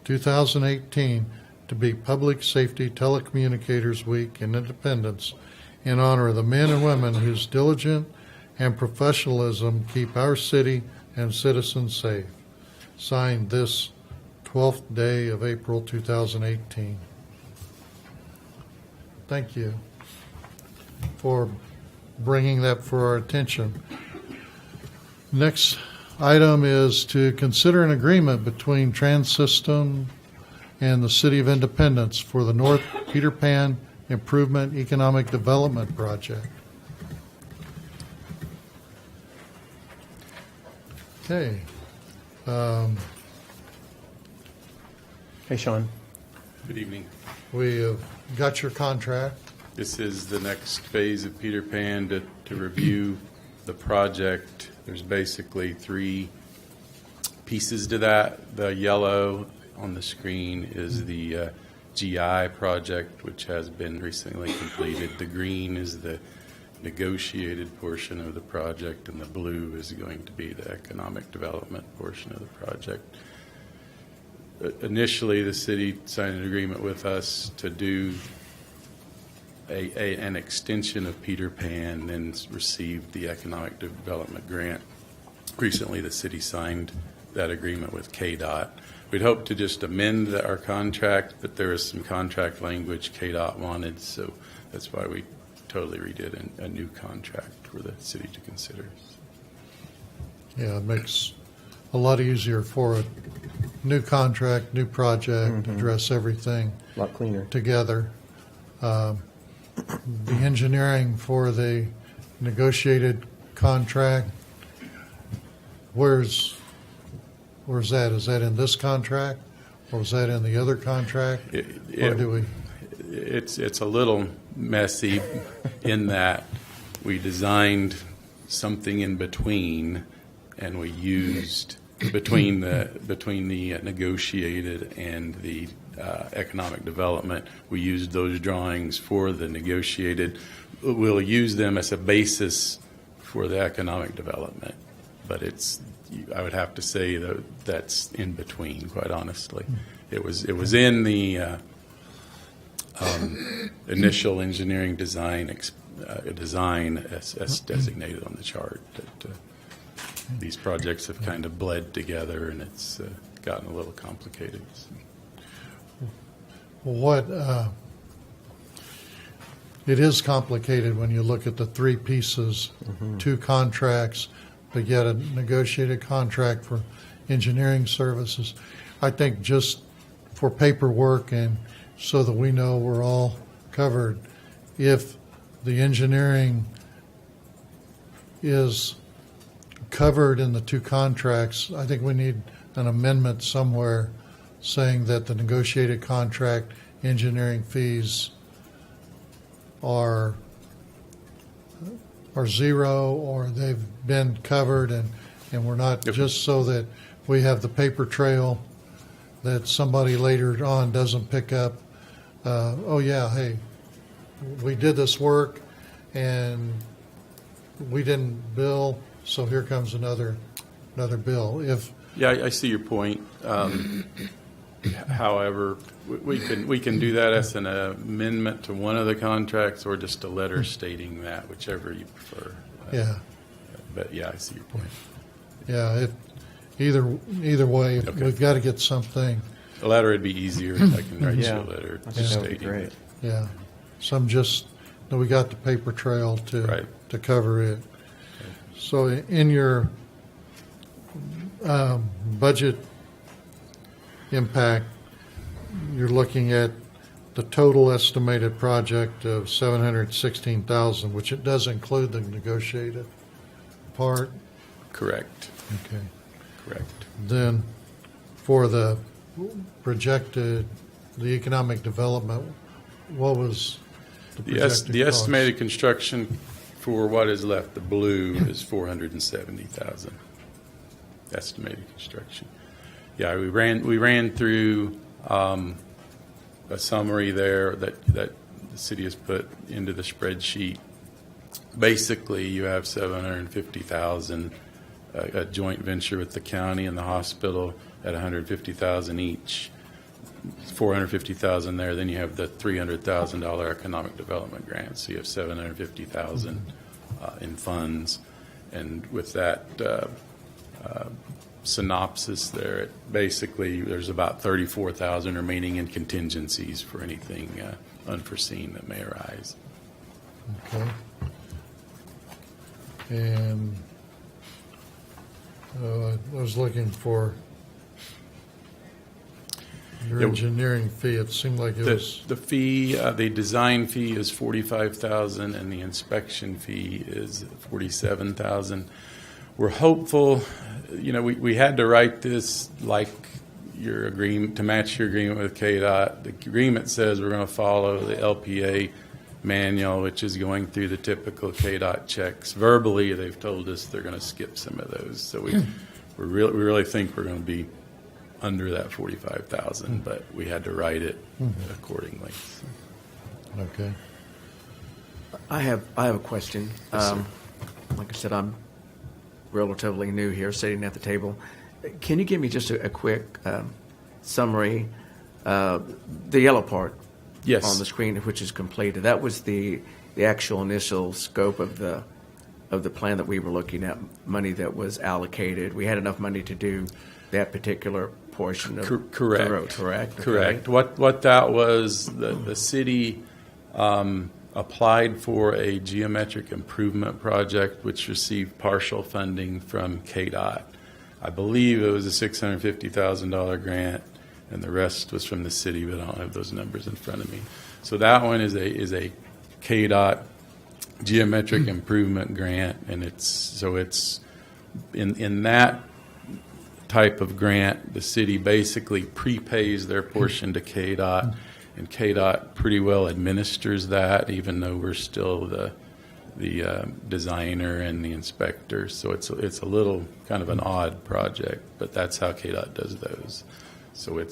2018 to be Public Safety Telecommunicators Week in Independence in honor of the men and women whose diligence and professionalism keep our city and citizens safe. Signed this 12th day of April 2018. Thank you for bringing that for our attention. Next item is to consider an agreement between Trans-System and the City of Independence for the North Peter Pan Improvement Economic Development Project. Okay. Hey, Sean. Good evening. We have got your contract. This is the next phase of Peter Pan to review the project. There's basically three pieces to that. The yellow on the screen is the GI project, which has been recently completed. The green is the negotiated portion of the project, and the blue is going to be the economic development portion of the project. Initially, the city signed an agreement with us to do an extension of Peter Pan and received the economic development grant. Recently, the city signed that agreement with KDOT. We'd hoped to just amend our contract, but there was some contract language KDOT wanted, so that's why we totally redid a new contract for the city to consider. Yeah, it makes a lot easier for a new contract, new project, address everything A lot cleaner. together. The engineering for the negotiated contract, where's that? Is that in this contract, or was that in the other contract? Or do we? It's a little messy in that we designed something in between, and we used between the negotiated and the economic development. We used those drawings for the negotiated. We'll use them as a basis for the economic development, but I would have to say that that's in between, quite honestly. It was in the initial engineering design as designated on the chart. These projects have kind of bled together, and it's gotten a little complicated. It is complicated when you look at the three pieces, two contracts, but yet a negotiated contract for engineering services. I think just for paperwork and so that we know we're all covered, if the engineering is covered in the two contracts, I think we need an amendment somewhere saying that the negotiated contract engineering fees are zero, or they've been covered, and we're not, just so that we have the paper trail that somebody later on doesn't pick up, oh yeah, hey, we did this work and we didn't bill, so here comes another bill. Yeah, I see your point. However, we can do that as an amendment to one of the contracts, or just a letter stating that, whichever you prefer. Yeah. But yeah, I see your point. Yeah, either way, Okay. we've got to get something. A letter would be easier. I can write you Yeah, a letter I think that would be stating great. it. Yeah, some just, we got the paper trail Right. to cover it. So in your budget impact, you're looking at the total estimated project of $716,000, which it does include the negotiated part. Correct. Okay. Correct. Then for the projected, the economic development, what was the projected The cost? estimated construction for what is left, the blue, is $470,000. Estimated construction. Yeah, we ran through a summary there that the city has put into the spreadsheet. Basically, you have $750,000, a joint venture with the county and the hospital at $150,000 each. $450,000 there. Then you have the $300,000 economic development grant. So you have $750,000 in funds, and with that synopsis there, basically there's about $34,000 remaining in contingencies for anything unforeseen that may arise. Okay. And I was looking for your Yeah. engineering fee. It seemed like it was, The fee, the design fee is $45,000, and the inspection fee is $47,000. We're hopeful. We had to write this like your agreement to match your agreement with KDOT. The agreement says we're going to follow the LPA manual, which is going through the typical KDOT checks. Verbally, they've told us they're going to skip some of those. So we really think we're going to be under that $45,000, but we had to write it accordingly. So. okay. I have a question. Yes, sir. Like I said, I'm relatively new here, sitting at the table. Can you give me just a quick summary? The yellow part Yes. on the screen, which is completed. That was the actual initial scope of the plan that we were looking at. Money that was allocated. We had enough money to do that particular portion of Correct. the road. Correct. Correct. What that was, the city applied for a geometric improvement project, which received partial funding from KDOT. I believe it was a $650,000 grant, and the rest was from the city, but I don't have those numbers in front of me. So that one is a KDOT geometric improvement grant, and it's in that type of grant, the city basically prepays their portion to KDOT, and KDOT pretty well administers that, even though we're still the designer and the inspector. So it's a little kind of an odd project, but that's how KDOT does those. So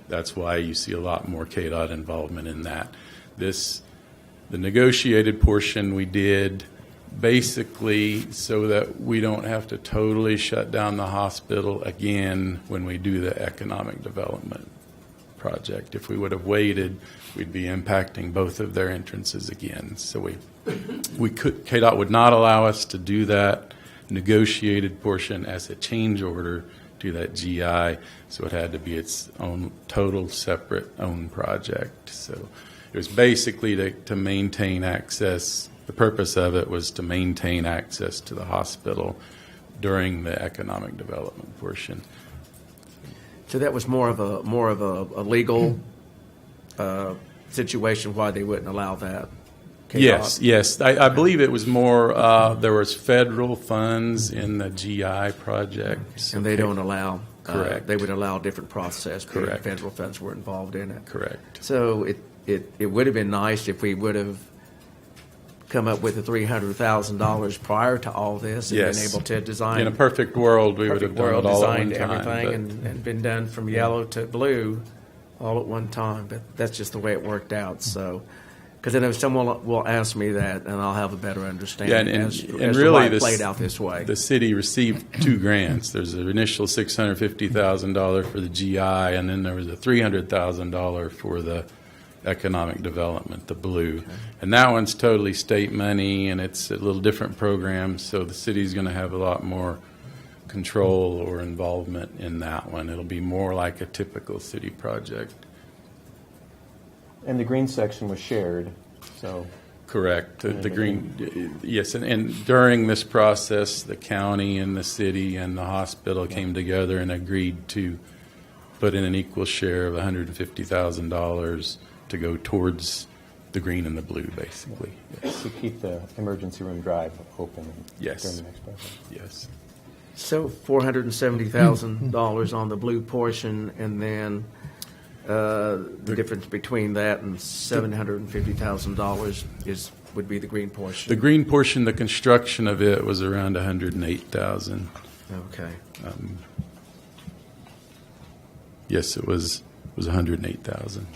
that's why you see a lot more KDOT involvement in that. The negotiated portion we did basically so that we don't have to totally shut down the hospital again when we do the economic development project. If we would have waited, we'd be impacting both of their entrances again. So KDOT would not allow us to do that negotiated portion as a change order to that GI, so it had to be its own total separate own project. So it was basically to maintain access. The purpose of it was to maintain access to the hospital during the economic development portion. So that was more of a legal situation why they wouldn't allow that. KDOT? Yes. I believe it was more. There was federal funds in the GI project, so And they don't allow. Correct. They would allow a different process. because Correct. Federal funds were involved in it. Correct. So it would have been nice if we would have come up with the $300,000 prior to all this and Yes. been able to design. In a perfect world, we would have perfect done world, it all at one designed time. everything but- and been done from yellow to blue all at one time. But that's just the way it worked out. So, because I know someone will ask me that, and I'll have a better understanding as to really why it this- played out this way. The city received two grants. There's an initial $650,000 for the GI, and then there was a $300,000 for the economic development, the blue. And that one's totally state money, and it's a little different program, so the city's going to have a lot more control or involvement in that one. It'll be more like a typical city project. And the green section was shared, so. Correct. The green, yes, and during this process, the county and the city and the hospital came together and agreed to put in an equal share of $150,000 to to go towards the green and the blue, basically. Yes. To keep the emergency room drive open Yes. during the next project. Yes. So $470,000 on the blue portion, and then the difference between that and $750,000 would be the green portion. The green portion, the construction of it was around 108,000. Okay. Yes, it was 108,000.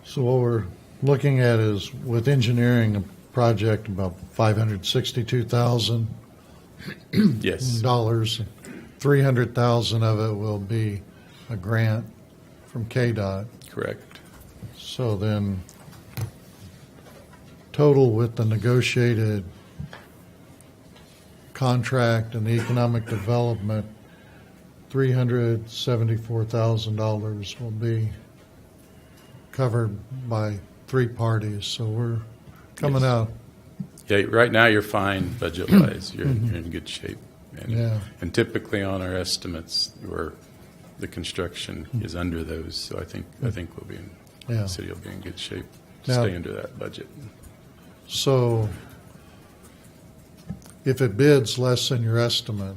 So what we're looking at is with engineering a project about $562,000. Yes. $300,000 of it will be a grant from KDOT. Correct. So then, total with the negotiated contract and the economic development, $374,000 will be covered by three parties. So we're coming Yes. out. Yeah, right now you're fine budget-wise. You're in good shape. And, Yeah. and typically on our estimates, the construction is under those. So I think we'll be Yeah. the city will be in good shape to Now- stay under that budget. So if it bids less than your estimate,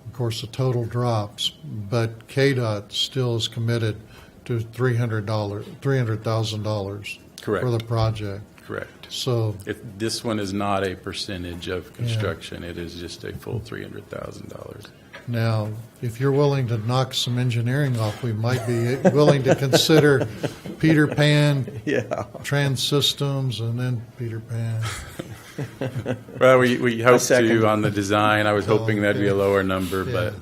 of course, the total drops, but KDOT still is committed to $300,000 Correct. for the project. Correct. So, This one is not a percentage of construction. It is just a full $300,000. now, if you're willing to knock some engineering off, we might be willing to consider Peter Pan, Trans Systems, and then Peter Pan. Well, we hope second. to on the design. I was hoping that'd be a okay. lower number, Yeah. but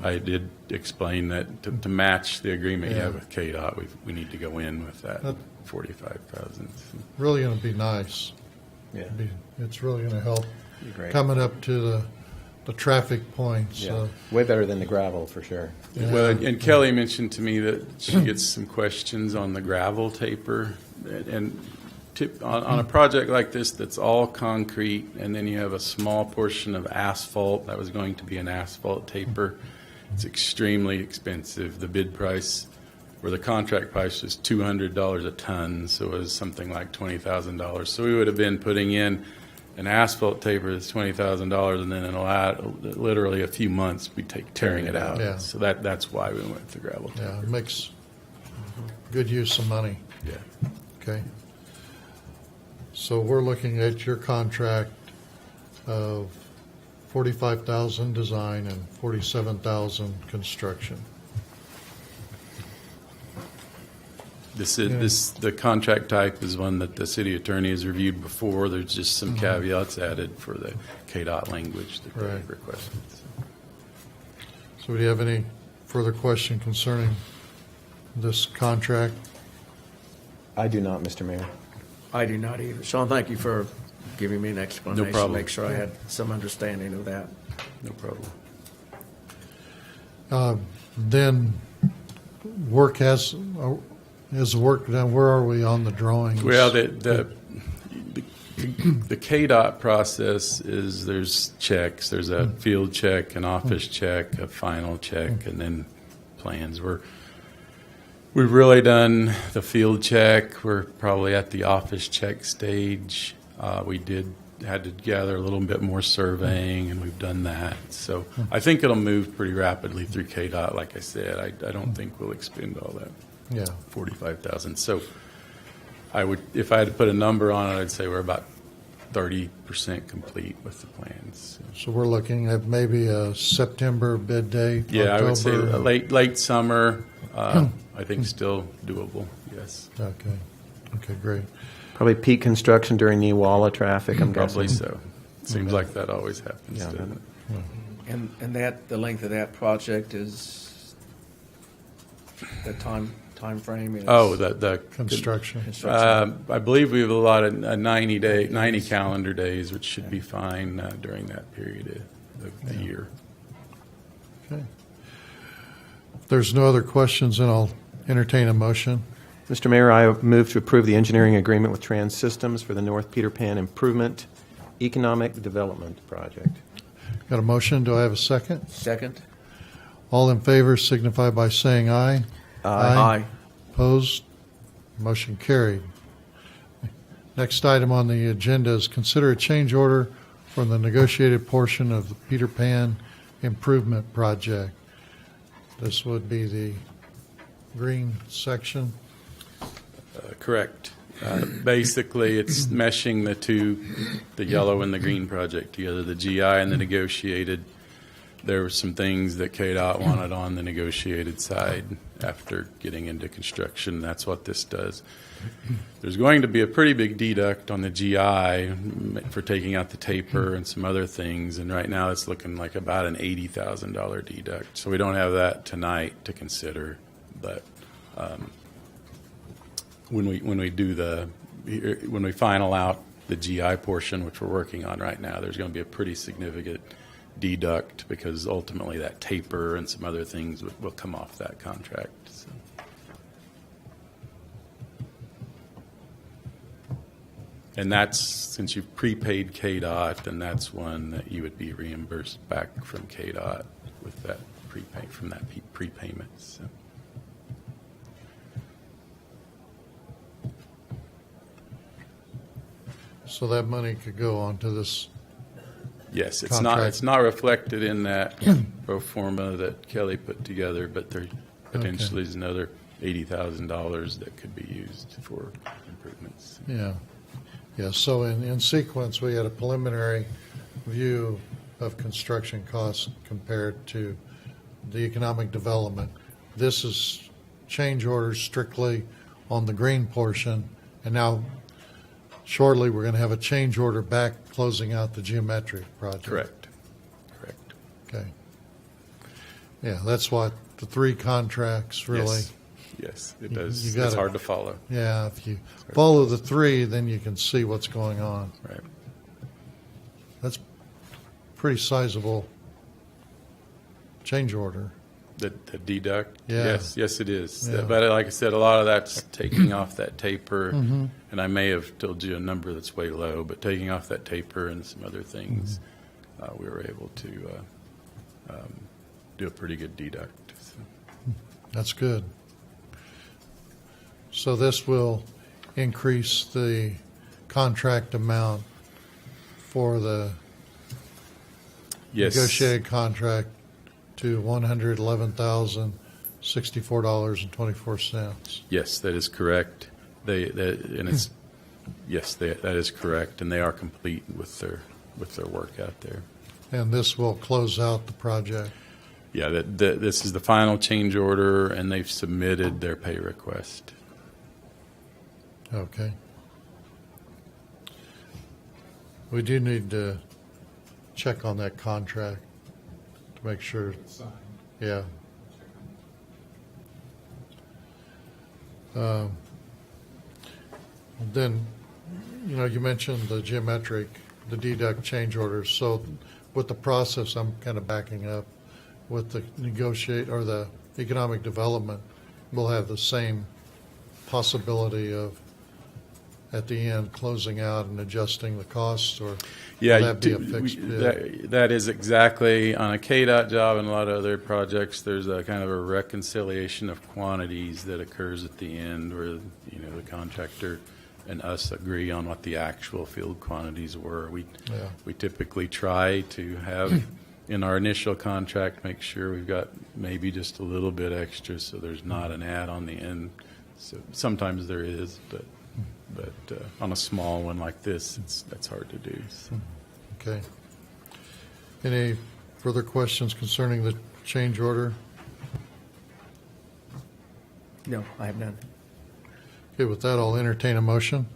I did explain that to match the agreement you Yeah. have with KDOT, we need to go in with that 45,000. Really going to be nice. Yeah. It's really going to help Be great. coming up to the traffic points. Yeah. Way better than the gravel, for sure. Yeah. Well, and Kelly mentioned to me that she gets some questions on the gravel taper, and on a project like this that's all concrete, and then you have a small portion of asphalt that was going to be an asphalt taper. It's extremely expensive. The bid price, or the contract price, was $200 a ton, so it was something like $20,000. So we would have been putting in an asphalt taper that's $20,000, and then in literally a few months we'd tearing it out. Yeah. So that's why we went with the gravel taper. Yeah, it makes good use of money. Yeah. Okay. So we're looking at your contract of 45,000 design and 47,000 construction. The contract type is one that the city attorney has reviewed before. There's just some caveats added for the KDOT language that they Right. requested. So do you have any further question concerning this contract? I do not, Mr. Mayor. I do not either. Sean, thank you for giving me an explanation. problem. Make sure I had some understanding of that. No problem. Then work has work done. Where are we on the drawings? Well, the KDOT process is there's checks. There's a field check, an office check, a final check, and then plans. We've really done the field check. We're probably at the office check stage. We had to gather a little bit more surveying, and we've done that. So I think it'll move pretty rapidly through KDOT. Like I said, I don't think we'll expend all that. Yeah. 45,000. So if I had to put a number on it, I'd say we're about 30% complete with the plans. So we're looking at maybe a September bid date. Yeah, I would say October. late summer. I think still doable. Yes, Okay. Okay, great. Probably peak construction during the Walla traffic, I'm probably guessing. so. Seems like that always happens. Yeah. Doesn't it? And the length of that project is, the time frame is? Oh, the Construction. Construction. I believe we have allotted 90 calendar days, which should be fine during that period of the year. Okay. If there's no other questions, then I'll entertain a motion. Mr. Mayor, I move to approve the engineering agreement with Trans Systems for the North Peter Pan Improvement Economic Development Project. Got a motion? Do I have a second? Second? All in favor signify by saying aye. Aye. opposed? Motion carried. Next item on the agenda is consider a change order for the negotiated portion of the Peter Pan Improvement Project. This would be the green section. Correct. Basically, it's meshing the yellow and the green project together, the GI and the negotiated. There were some things that KDOT wanted on the negotiated side after getting into construction. That's what this does. There's going to be a pretty big deduct on the GI for taking out the taper and some other things, and right now it's looking like about an $80,000 deduct. So we don't have that tonight to consider, but when we final out the GI portion, which we're working on right now, there's going to be a pretty significant deduct because ultimately that taper and some other things will come off that contract. So. And that's, since you've prepaid KDOT, then that's one that you would be reimbursed back from KDOT with that prepayment. So. So that money could go onto this. Yes, it's contract. not reflected in that pro forma that Kelly put together, but there potentially is another $80,000 that could be used for improvements. Yeah. Yeah, so in sequence, we had a preliminary view of construction costs compared to the economic development. This is change orders strictly on the green portion, and now shortly we're going to have a change order back closing out the geometric project. Correct. Okay. Yeah, that's what the three contracts really. Yes, it does. You gotta, it's hard to follow. Yeah, if you follow the three, then you can see what's going on. Right. That's pretty sizable change order. The deduct? Yeah. Yes, it is. Yeah. But like I said, a lot of that's taking off that taper, and I may have told you a number that's way low, but taking off that taper and some other things, we were able to do a pretty good deduct. So. That's good. So this will increase the contract amount for the Yes. negotiated contract to $111,064.24. Yes, that is correct. That is correct, and they are complete with their work out there. And this will close out the project. Yeah, this is the final change order, and they've submitted their pay request. Okay. We do need to check on that contract to make sure. Yeah. Then, you mentioned the geometric, the deduct change orders. So with the process, I'm kind of backing up. With the the economic development, we'll have the same possibility of, at the end, closing out and adjusting the costs, or will that be a fixed bid? That is exactly, on a KDOT job and a lot of other projects, there's a kind of a reconciliation of quantities that occurs at the end where, the contractor and us agree on what the actual field quantities were. We typically try to have, in our initial contract, make sure we've got maybe just a little bit extra so there's not an add on the end. So sometimes there is, but on a small one like this, that's hard to do. So. Okay. Any further questions concerning the change order? No, I have none. Okay, with that, I'll entertain a motion.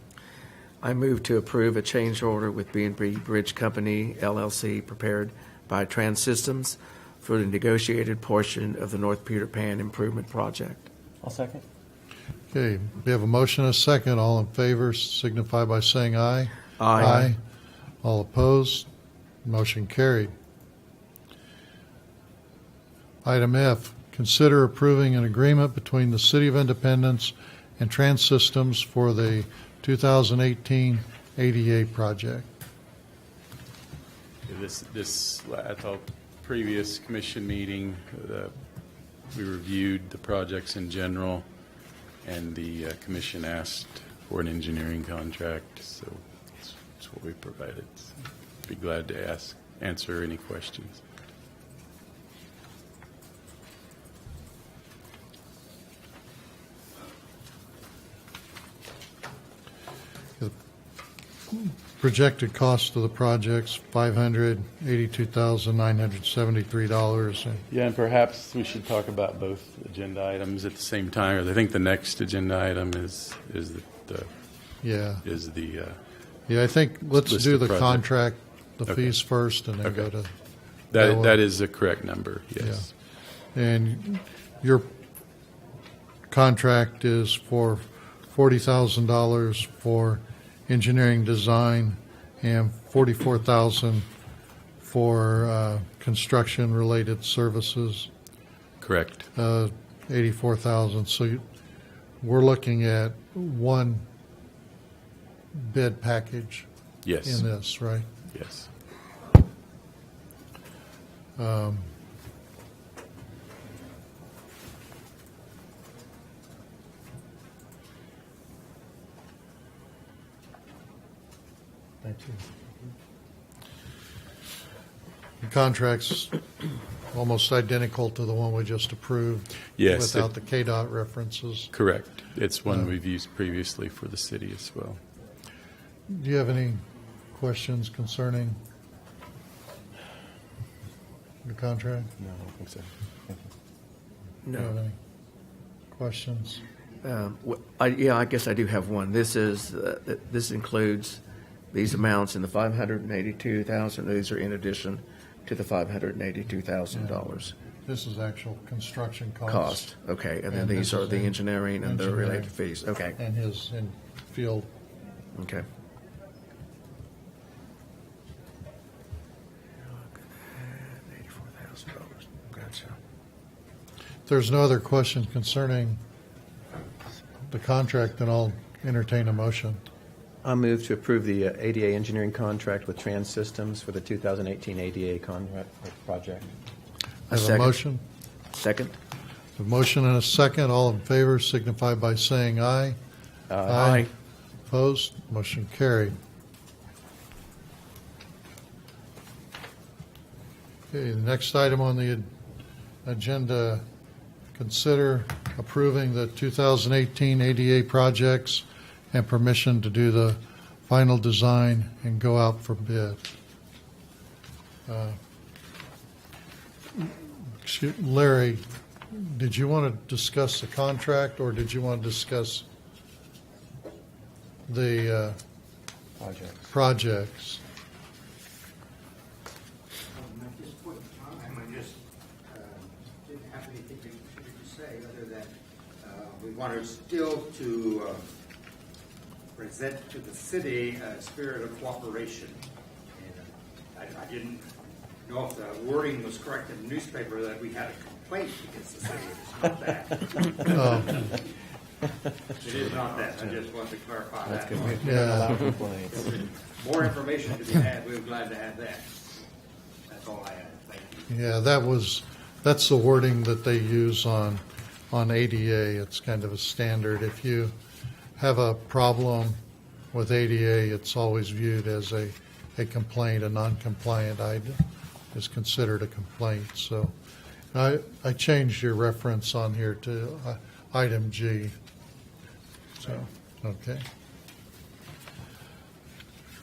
I move to approve a change order with B&B Bridge Company, LLC, prepared by Trans Systems for the negotiated portion of the North Peter Pan Improvement Project. I'll second. Okay, we have a motion and a second. All in favor signify by saying aye. Aye. All opposed? Motion carried. Item F, consider approving an agreement between the City of Independence and Trans Systems for the 2018 ADA project. This at the previous commission meeting, we reviewed the projects in general. and the commission asked for an engineering contract, so that's what we provided. So be glad to answer any questions. Projected cost of the project's $582,973. Yeah, and perhaps we should talk about both agenda items at the same time. I think the next agenda item is the Yeah. Yeah, I think let's list do of the project. contract, the Okay. fees first, and then Okay. go to. that is the correct number. Yes. And your contract is for $40,000 for engineering design and $44,000 for construction-related services, Correct. 84,000. So we're looking at one bid package Yes. in this, right? Yes. Thank you. The contract's almost identical to the one we just approved. Yes, Without the KDOT references. Correct. It's one we've used previously for the city as well. Do you have any questions concerning the contract? No, I don't think so. Do you have any questions? I guess I do have one. This includes these amounts in the $582,000. These are in addition to the $582,000 This is actual construction cost. cost. Okay, and then And these this are is the in engineering and the engineering. related fees. Okay, And his in-field. okay. $84,000. Gotcha. If there's no other questions concerning the contract, then I'll entertain a motion. I'll move to approve the ADA engineering contract with Trans Systems for the 2018 ADA project. I have a second. motion. Second? A motion and a second. All in favor signify by saying aye. Aye. Opposed? Motion carried. Okay, the next item on the agenda, consider approving the 2018 ADA projects and permission to do the final design and go out for bid. Larry, did you want to discuss the contract, or did you want to discuss the projects? At this point in time, I just didn't have anything to say other than we wanted still to present to the city a spirit of cooperation. And I didn't know if the wording was correct in the newspaper that we had a complaint against the city. It's not that. It is not that. I just wanted to clarify that. Yeah. More information to be had. We were glad to have that. That's all I had. Thank you. Yeah, that's the wording that they use on ADA. It's kind of a standard. If you have a problem with ADA, it's always viewed as a complaint. A non-compliant item is considered a complaint. So I changed your reference on here to item G. So, okay.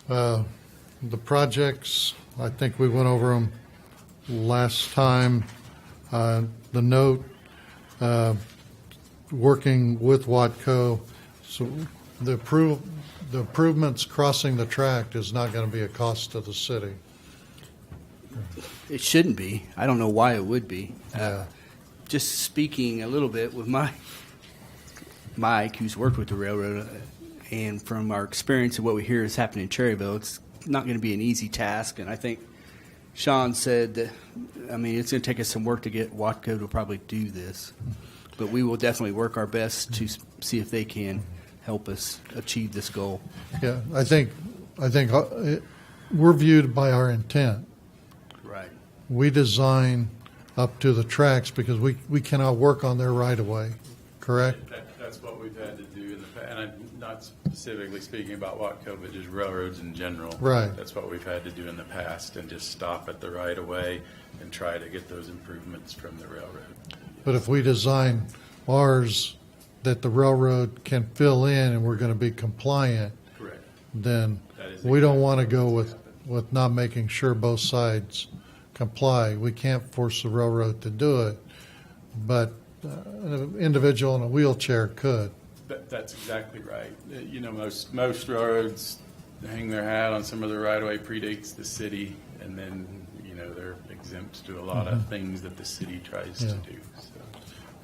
The projects, I think we went over them last time. The note, working with Watco, so the improvements crossing the tract is not going to be a cost to the city. It shouldn't be. I don't know why it would be. Yeah. Just speaking a little bit with Mike, who's worked with the railroad, and from our experience of what we hear is happening in Cherryville, it's not going to be an easy task. And I think Sean said that, it's going to take us some work to get Watco to probably do this. But we will definitely work our best to see if they can help us achieve this goal. Yeah, I think we're viewed by our intent. Right. We design up to the tracks because we cannot work on their right of way, correct? That's what we we've had to do in the past, and I'm not specifically speaking about Watco, but just railroads in general. Right. That's what we've had to do in the past, and just stop at the right of way and try to get those improvements from the railroad. But if we design ours that the railroad can fill in and we're going to be compliant, Correct. then That is we don't exactly want to what's go happened. with not making sure both sides comply. We can't force the railroad to do it, but an individual in a wheelchair could. That's exactly right. You know, most railroads hang their hat on some of the right-of-way predates the city, and then, you know, they're exempt to a lot of things that the city tries to Yeah. do. So.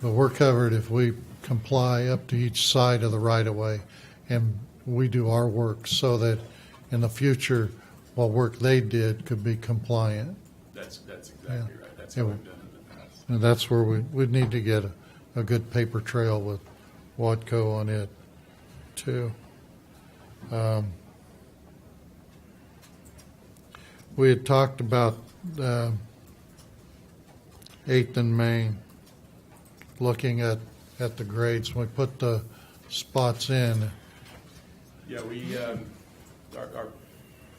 But we're covered if we comply up to each side of the right-of-way, and we do our work so that in the future, what work they did could be compliant. That's exactly Yeah. right. That's Yeah. what we've done in the past. And that's where we'd need to get a good paper trail with Watco on it, too. We had talked about 8th and Main, looking at the grades. When we put the spots in, Yeah, we our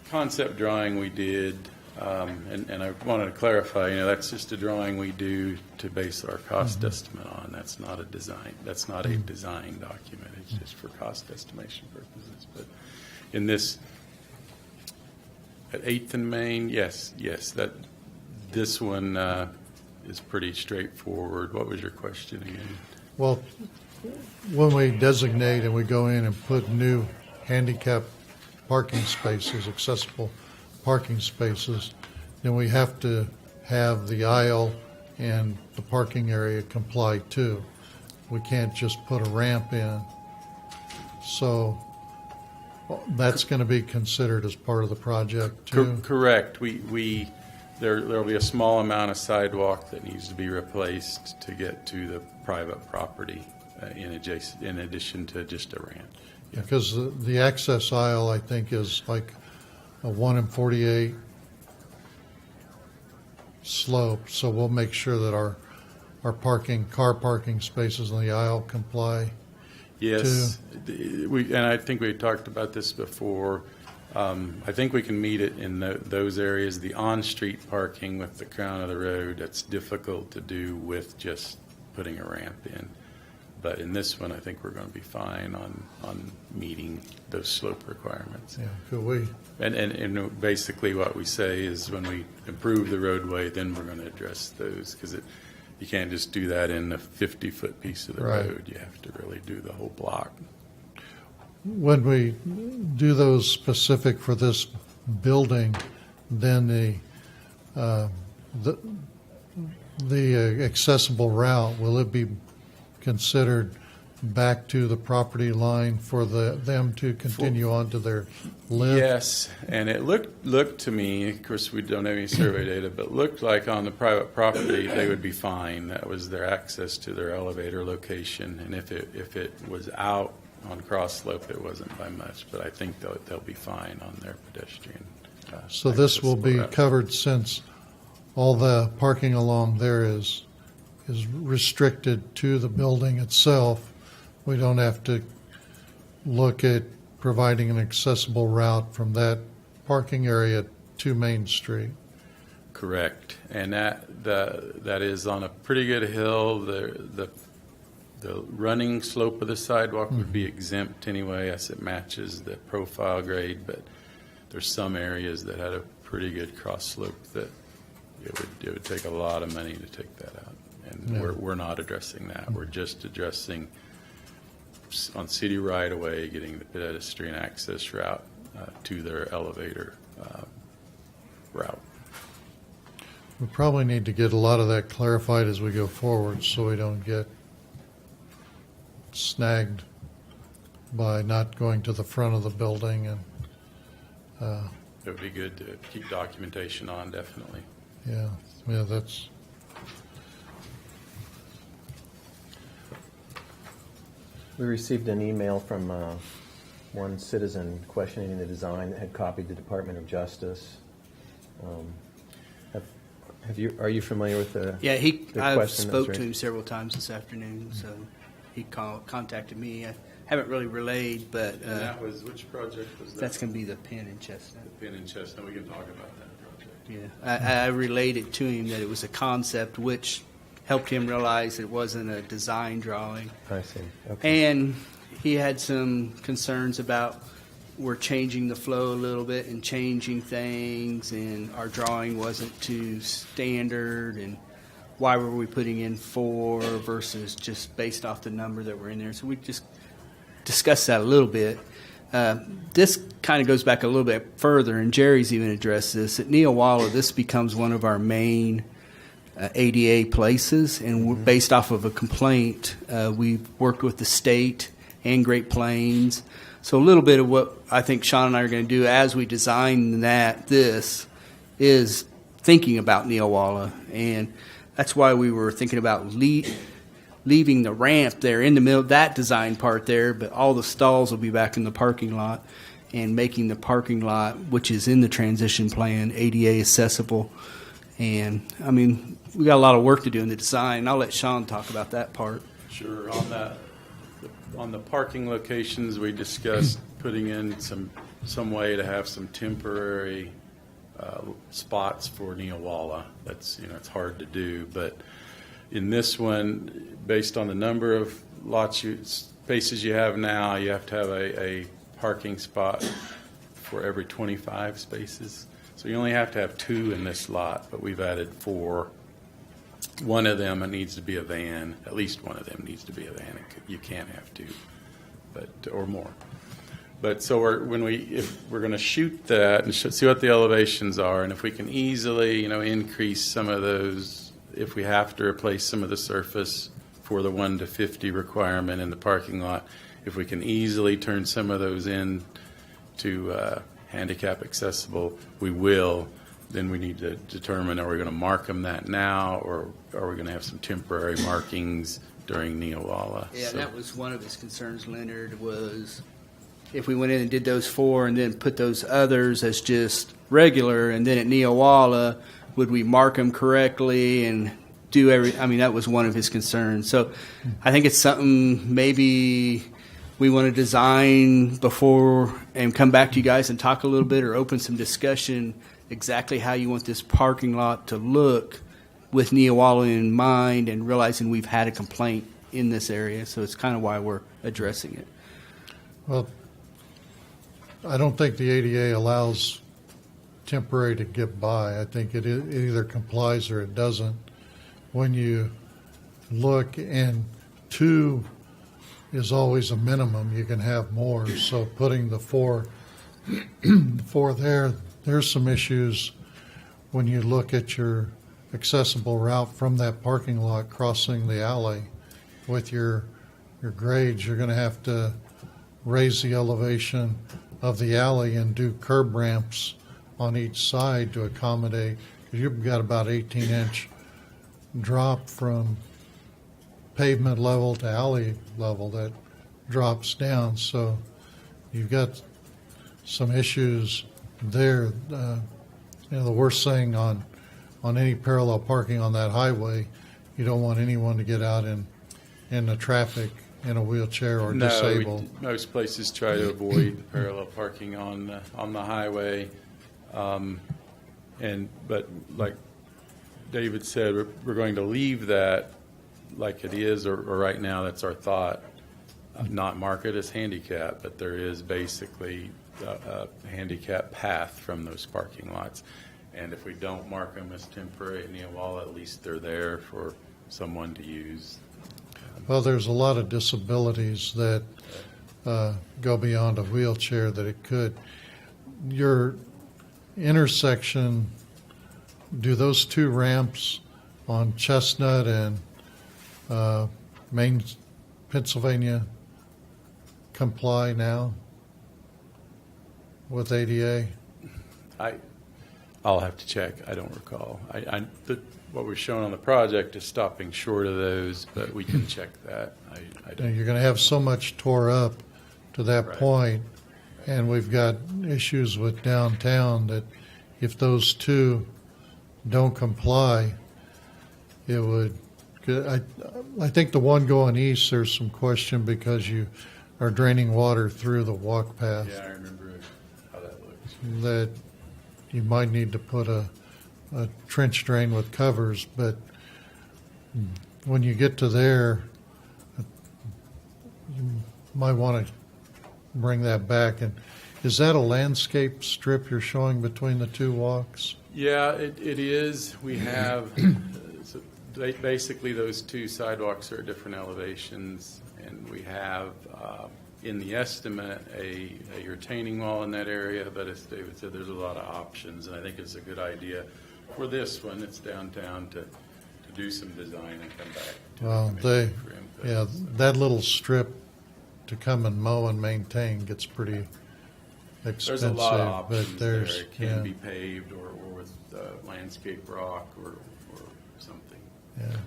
concept drawing we did, and I wanted to clarify. You know, that's just a drawing we do to base our cost estimate on. That's not a design. That's not a design document. It's just for cost estimation purposes. But in this at 8th and Main, yes, that this one is pretty straightforward. What was your question again? well, when we designate and we go in and put new handicap parking spaces, accessible parking spaces, then we have to have the aisle and the parking area comply too. We can't just put a ramp in. So that's going to be considered as part of the project too. Correct. There'll be a small amount of sidewalk that needs to be replaced to get to the private property in addition to just a ramp. Because the access aisle, I think, is like a 1 in 48 slope. So we'll make sure that our car parking spaces in the aisle comply. Yes, and I think we talked about this before. I think we can meet it in those areas. The on-street parking with the crown of the road, that's difficult to do with just putting a ramp in. But in this one, I think we're going to be fine on meeting those slope requirements. Yeah, could we? And basically what we say is when we improve the roadway, then we're going to address those, because you can't just do that in a 50-foot piece of the Right. road. You have to really do the whole block. When we do those specific for this building, then the accessible route, will it be considered back to the property line for them to continue on to their lift? Yes, and it looked to me, of course, we don't have any survey data, but looked like on the private property they would be fine. That was their access to their elevator location, and if it was out on cross slope, it wasn't by much, but I think they'll be fine on their pedestrian. So this will be accessible route. covered, since all the parking along there is restricted to the building itself. We don't have to look at providing an accessible route from that parking area to Main Street. Correct, and that is on a pretty good hill. The running slope of the sidewalk would be exempt anyway, as it matches the profile grade. But there's some areas that had a pretty good cross slope that it would take a lot of money to take that out, and Yeah. we're not addressing that. We're just addressing on city right of way, getting the pedestrian access route to their elevator route. We probably need to get a lot of that clarified as we go forward, so we don't get snagged by not going to the front of the building. And It would be good to keep documentation on, definitely. yeah, that's. We received an email from one citizen questioning the design that had copied the Department of Justice. Are you familiar with the Yeah, the I've question that was spoke to raised? him several times this afternoon, so he contacted me. I haven't really relayed, but And that was, which project was that? that's going to be the Penn and Chestnut. The Pin and Chestnut. We can talk about that project. Yeah, I relayed it to him that it was a concept, which helped him realize it wasn't a design drawing. I see. Okay. And he had some concerns about we're changing the flow a little bit and changing things, and our drawing wasn't too standard, and why were we putting in 4 versus just based off the number that were in there. So we just discussed that a little bit. This kind of goes back a little bit further, and Jerry's even addressed this. At Neowalla, this becomes one of our main ADA places, and we're based off of a complaint. We've worked with the state and Great Plains. So a little bit of what I think Sean and I are going to do as we design this is thinking about Neowalla, and that's why we were thinking about leaving the ramp there in the middle, that design part there, but all the stalls will be back in the parking lot, and making the parking lot, which is in the transition plan, ADA accessible. And, I mean, we got a lot of work to do in the design. I'll let Sean talk about that part. Sure. On the parking locations, we discussed putting in some way to have some temporary spots for Neowalla. That's, it's hard to do, but in this one, based on the number of spaces you have now, you have to have a parking spot for every 25 spaces. So you only have to have 2 in this lot, but we've added 4. One of them needs to be a van. At least one of them needs to be a van. You can't have 2, or more. But so if we're going to shoot that and see what the elevations are, and if we can easily, increase some of those, if we have to replace some of the surface for the 1 to 50 requirement in the parking lot, if we can easily turn some of those in to handicap accessible, we will. Then we need to determine, are we going to mark them that now, or are we going to have some temporary markings during Neowalla? Yeah, that was one of his concerns, Leonard, was if we went in and did those 4 and then put those others as just regular, and then at Neowalla, would we mark them correctly and do that was one of his concerns. So I think it's something maybe we want to design before and come back to you guys and talk a little bit, or open some discussion exactly how you want this parking lot to look with Neowalla in mind, and realizing we've had a complaint in this area. So it's kind of why we're addressing it. Well, I don't think the ADA allows temporary to get by. I think it either complies or it doesn't. When you look, and 2 is always a minimum, you can have more. So putting the 4 there's some issues when you look at your accessible route from that parking lot crossing the alley. With your grades, you're going to have to raise the elevation of the alley and do curb ramps on each side to accommodate, because you've got about 18-inch drop from pavement level to alley level that drops down. So you've got some issues there. The worst thing on any parallel parking on that highway, you don't want anyone to get out in the traffic in a wheelchair or disabled. Most places try to avoid parallel parking on the highway. But like David said, we're going to leave that like it is, or right now that's our thought. Not mark it as handicap, but there is basically a handicap path from those parking lots. And if we don't mark them as temporary at Neowalla, at least they're there for someone to use. Well, there's a lot of disabilities that go beyond a wheelchair that it could. Your intersection, do those 2 ramps on Chestnut and Main Pennsylvania comply now with ADA? I'll have to check. I don't recall. What was shown on the project is stopping short of those, but we can check that. I don't. You're going to have so much tore up to that Right. point, and we've got issues with downtown that if those 2 don't comply, it would I think the one going east, there's some question because you are draining water through the walk path. Yeah, I remember how that looks. That you might need to put a trench drain with covers, but when you get to there, you might want to bring that back. And is that a landscape strip you're showing between the two walks? Yeah, it is. We have basically those two sidewalks are at different elevations, and we have in the estimate a retaining wall in that area. But as David said, there's a lot of options, and I think it's a good idea for this one. It's downtown to do some design and come back. Well, that little strip to come and mow and maintain gets pretty expensive. There's a lot of options but there. there's It can be paved or with landscape rock or something. Yeah.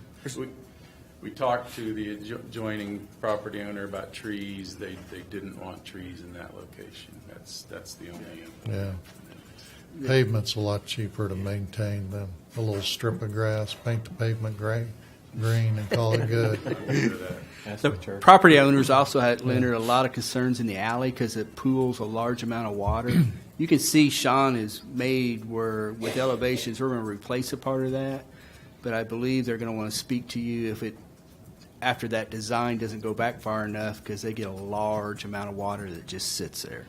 We talked to the adjoining property owner about trees. They didn't want trees in that location. That's the only input. Yeah. Pavement's a lot cheaper to maintain than a little strip of grass. Paint the pavement green, and call it good. The property owners also had Leonard a lot of concerns in the alley because it pools a large amount of water. You can see Sean has made where with elevations we're going to replace a part of that, but I believe they're going to want to speak to you if it after that design doesn't go back far enough because they get a large amount of water that just sits there.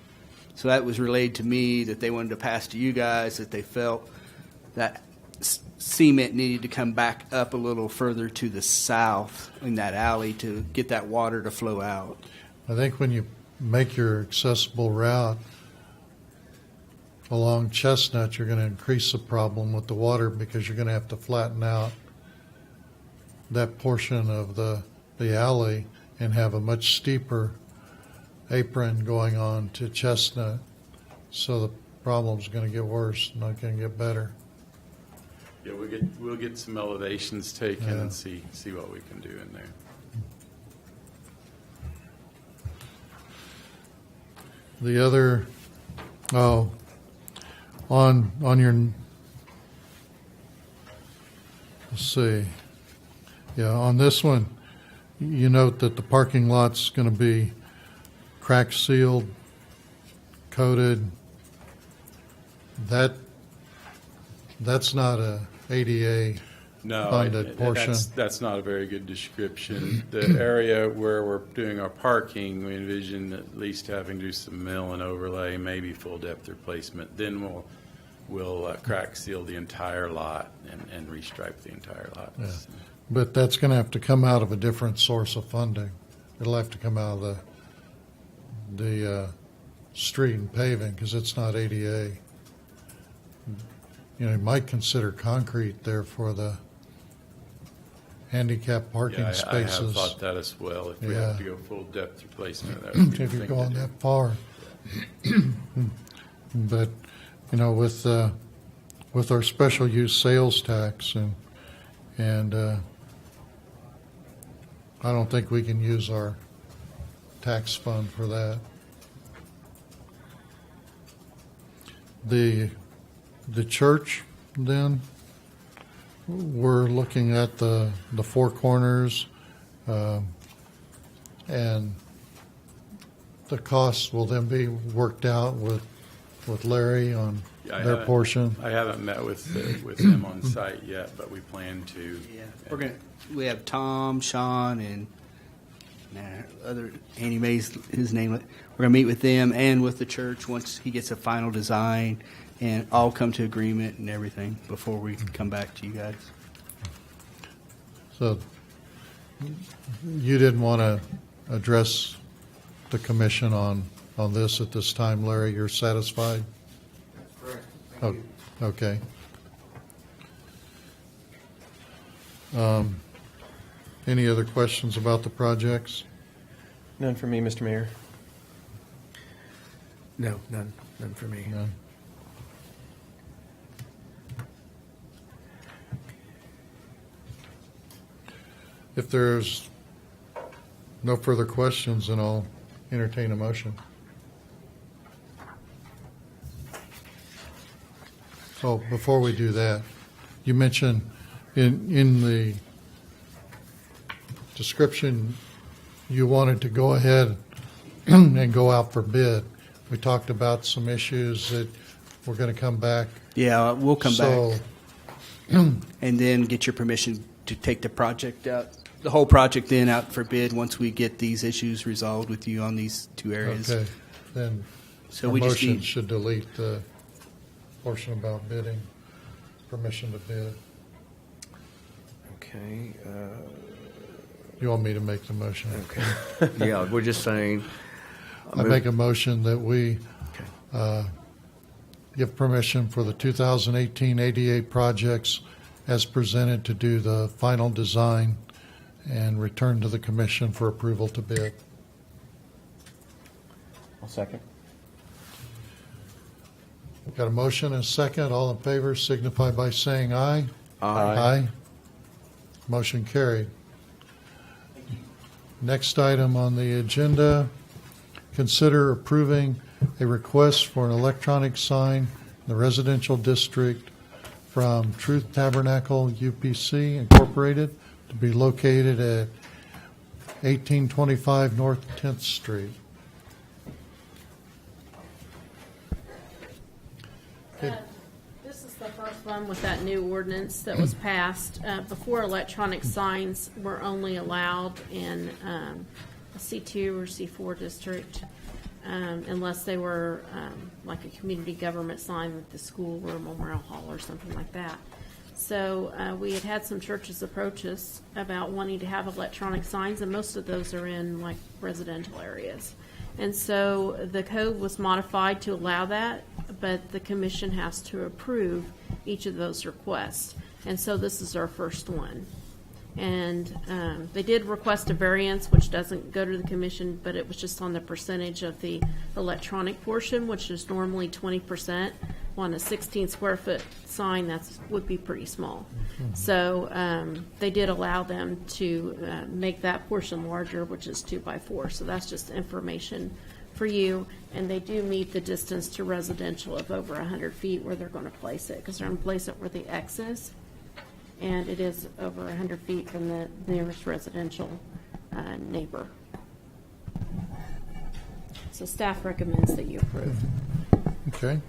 So that was relayed to me that they wanted to pass to you guys that they felt that cement needed to come back up a little further to the south in that alley to get that water to flow out. I think when you make your accessible route along Chestnut, you're going to increase the problem with the water because you're going to have to flatten out that portion of the alley and have a much steeper apron going on to Chestnut. So the problem's going to get worse, not going to get better. Yeah, we'll get some elevations taken and see what we can do in there. The other, on your, let's see, on this one, you note that the parking lot's going to be crack sealed, coated. That's not a ADA funded portion. That's not a very good description. The area where we're doing our parking, we envision at least having to do some mill and overlay, maybe full depth replacement. Then we'll crack seal the entire lot and restripe the entire lot. Yeah. But that's going to have to come out of a different source of funding. It'll have to come out of the street and paving because it's not ADA. You might consider concrete there for the handicap parking spaces. I have thought that as well. If we have to go full depth replacement, that would be if the you're thing going to do. that far. But with our special use sales tax and I don't think we can use our tax fund for that. The church, then, we're looking at the four corners, and the costs will then be worked out with Larry on their portion. I haven't met with them on site yet, but we plan to. Yeah, we have Tom, Sean, and other Andy May's his name. We're gonna meet with them and with the church once he gets a final design, and all come to agreement and everything before we come back to you guys. So you didn't want to address the commission on this at this time, Larry? You're satisfied? Correct. Oh, okay. Any other questions about the projects? None for me, Mr. Mayor. No, none for me. None. If there's no further questions, then I'll entertain a motion. So before we do that, you mentioned in the description, you wanted to go ahead and go out for bid. We talked about some issues that we're going to come back. Yeah, we'll come So, back and then get your permission to take the project out, the whole project then out for bid once we get these issues resolved with you on these two areas. okay, then So our we just motion need, should delete the portion about bidding, permission to bid. Okay. You want me to make the motion? Okay. Yeah, we're just saying. I make a motion that we give permission for the 2018 ADA projects as presented to do the final design and return to the commission for approval to bid. I'll second. Got a motion and a second. All in favor signify by saying aye. Aye. Motion carried. Next item on the agenda, consider approving a request for an electronic sign in the residential district from Truth Tabernacle UPC Incorporated to be located at 1825 North 10th Street. This is the first one with that new ordinance that was passed. Before, electronic signs were only allowed in a C2 or C4 district unless they were like a community government sign at the school or Memorial Hall or something like that. So we had some churches approach us about wanting to have electronic signs, and most of those are in like residential areas. And so the code was modified to allow that, but the commission has to approve each of those requests. And so this is our first one. And they did request a variance, which doesn't go to the commission, but it was just on the percentage of the electronic portion, which is normally 20%. On a 16 square foot sign, that would be pretty small. So they did allow them to make that portion larger, which is 2x4. So that's just information for you. And they do meet the distance to residential of over 100 feet where they're going to place it, because they're going to place it where the X is. And it is over 100 feet from the nearest residential neighbor. So staff recommends that you approve. Okay.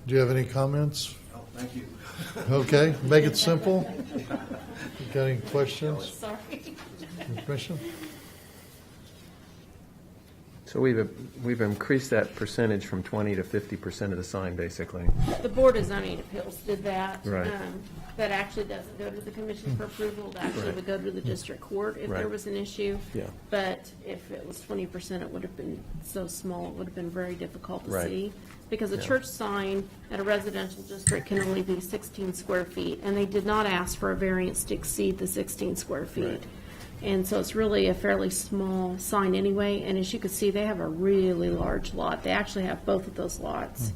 Do you have any comments? Oh, thank you. Okay, make it simple. Got any questions? Sorry. Commission? So we've increased that percentage from 20 to 50% of the sign, basically. The Board of Zoning Appeals did that. Right. That actually doesn't go to the commission for approval. It actually would go to the district court if there Right. was an issue. Yeah. But if it was 20%, it would have been so small, it would have been very difficult to Right. see. Because a Yeah. church sign at a residential district can only be 16 square feet, and they did not ask for a variance to exceed the 16 square feet. Right. And so it's really a fairly small sign anyway, and as you can see, they have a really large lot. They actually have both of those lots.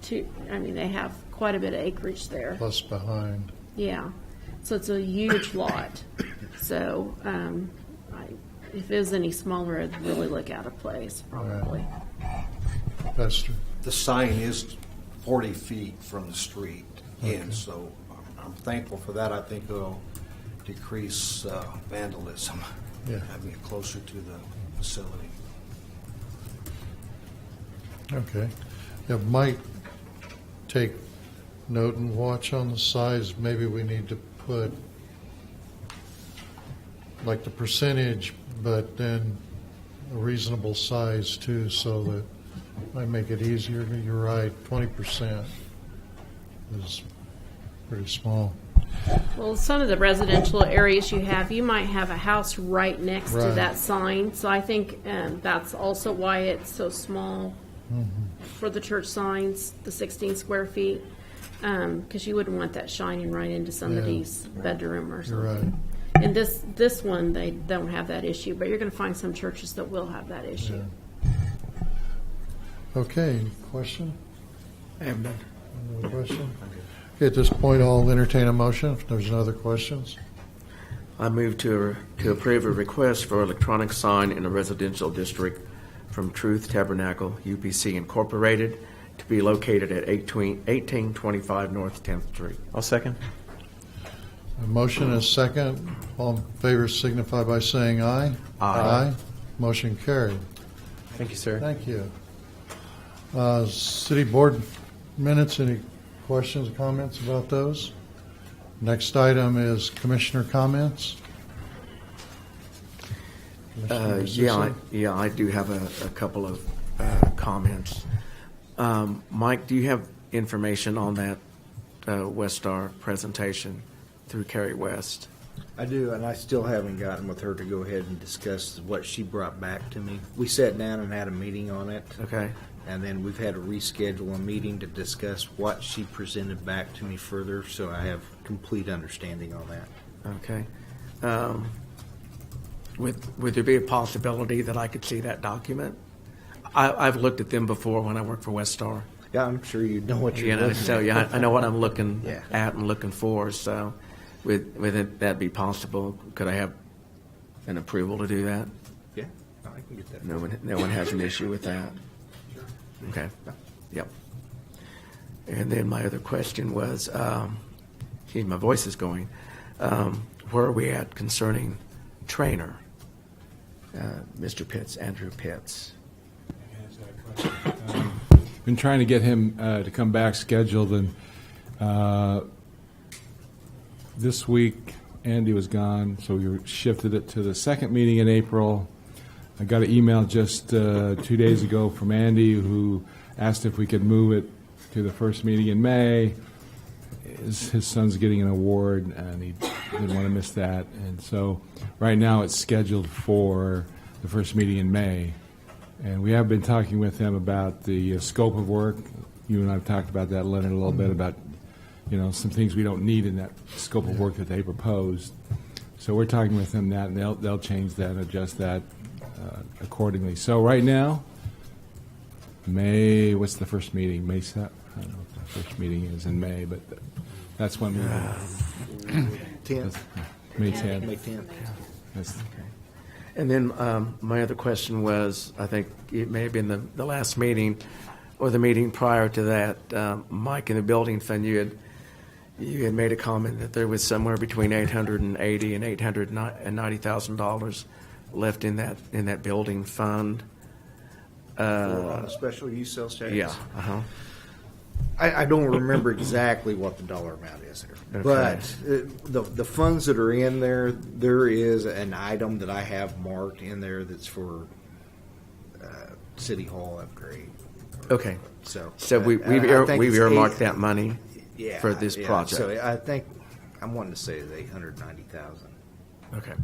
They have quite a bit of acreage there. Plus behind. Yeah, so it's a huge lot. So if it was any smaller, it'd really look out of place, probably. Pastor? The sign is 40 feet from the street in, so I'm thankful for that. I think it'll decrease vandalism, Yeah. having it closer to the facility. Okay. It might take note and watch on the size. Maybe we need to put like the percentage, but then a reasonable size too, so that might make it easier. You're right, 20% is pretty small. Well, some of the residential areas you might have a house right next to Right. that sign. So I think that's also why it's so small for the church signs, the 16 square feet, because you wouldn't want that shining right into somebody's bedroom or You're something. right. And this one, they don't have that issue, but you're going to find some churches that will have that issue. Okay, any question? I have none. No question? Okay, at this point, I'll entertain a motion if there's no other questions. I move to approve a request for electronic sign in a residential district from Truth Tabernacle UPC Incorporated to be located at 1825 North 10th Street. I'll second. A motion is second. All in favor signify by saying aye. Aye. Motion carried. Thank you, sir. Thank you. City Board minutes, any questions, comments about those? Next item is Commissioner comments. Commissioner Rizzuto? I do have a couple of comments. Mike, do you have information on that Westar presentation through Carrie West? I do, and I still haven't gotten with her to go ahead and discuss what she brought back to me. We sat down and had a meeting on it. Okay. And then we've had to reschedule a meeting to discuss what she presented back to me further, so I have complete understanding on that. Okay. Would there be a possibility that I could see that document? I've looked at them before when I worked for Westar. Yeah, I'm sure you know what you're looking at. So yeah, I know what I'm looking Yeah. at and looking for. So, would that be possible? Could I have an approval to do that? Yeah, I can get that. No one has an issue with that. Okay. Yep. And then my other question was, geez, my voice is going. Where are we at concerning Trainer, Mr. Pitts, Andrew Pitts? Been trying to get him to come back scheduled, and this week Andy was gone, so we shifted it to the second meeting in April. I got an email just 2 days ago from Andy who asked if we could move it to the first meeting in May. His son's getting an award, and he didn't want to miss that. And so right now it's scheduled for the first meeting in May. And we have been talking with him about the scope of work. You and I have talked about that, Leonard, a little bit about, some things we don't need in that scope of work that they proposed. So we're talking with them that, and they'll change that and adjust that accordingly. So right now, May, what's the first meeting? May 7th? I don't know what the first meeting is in May, but that's when we're 10th. May 10th. May 10th. That's, And then my other question was, I think it may have been the last meeting or the meeting prior to that, Mike, in the building fund, you had made a comment that there was somewhere between $880,000 and $890,000 left in that building fund. On the special use sales tax? Yeah. Uh-huh. I don't remember exactly what the dollar amount is there. Okay. But the funds that are in there is an item that I have marked in there that's for City Hall upgrade. Okay. So we've I think it's earmarked that money yeah, for this yeah. project. So I think I'm wanting to say it's $890,000. Okay.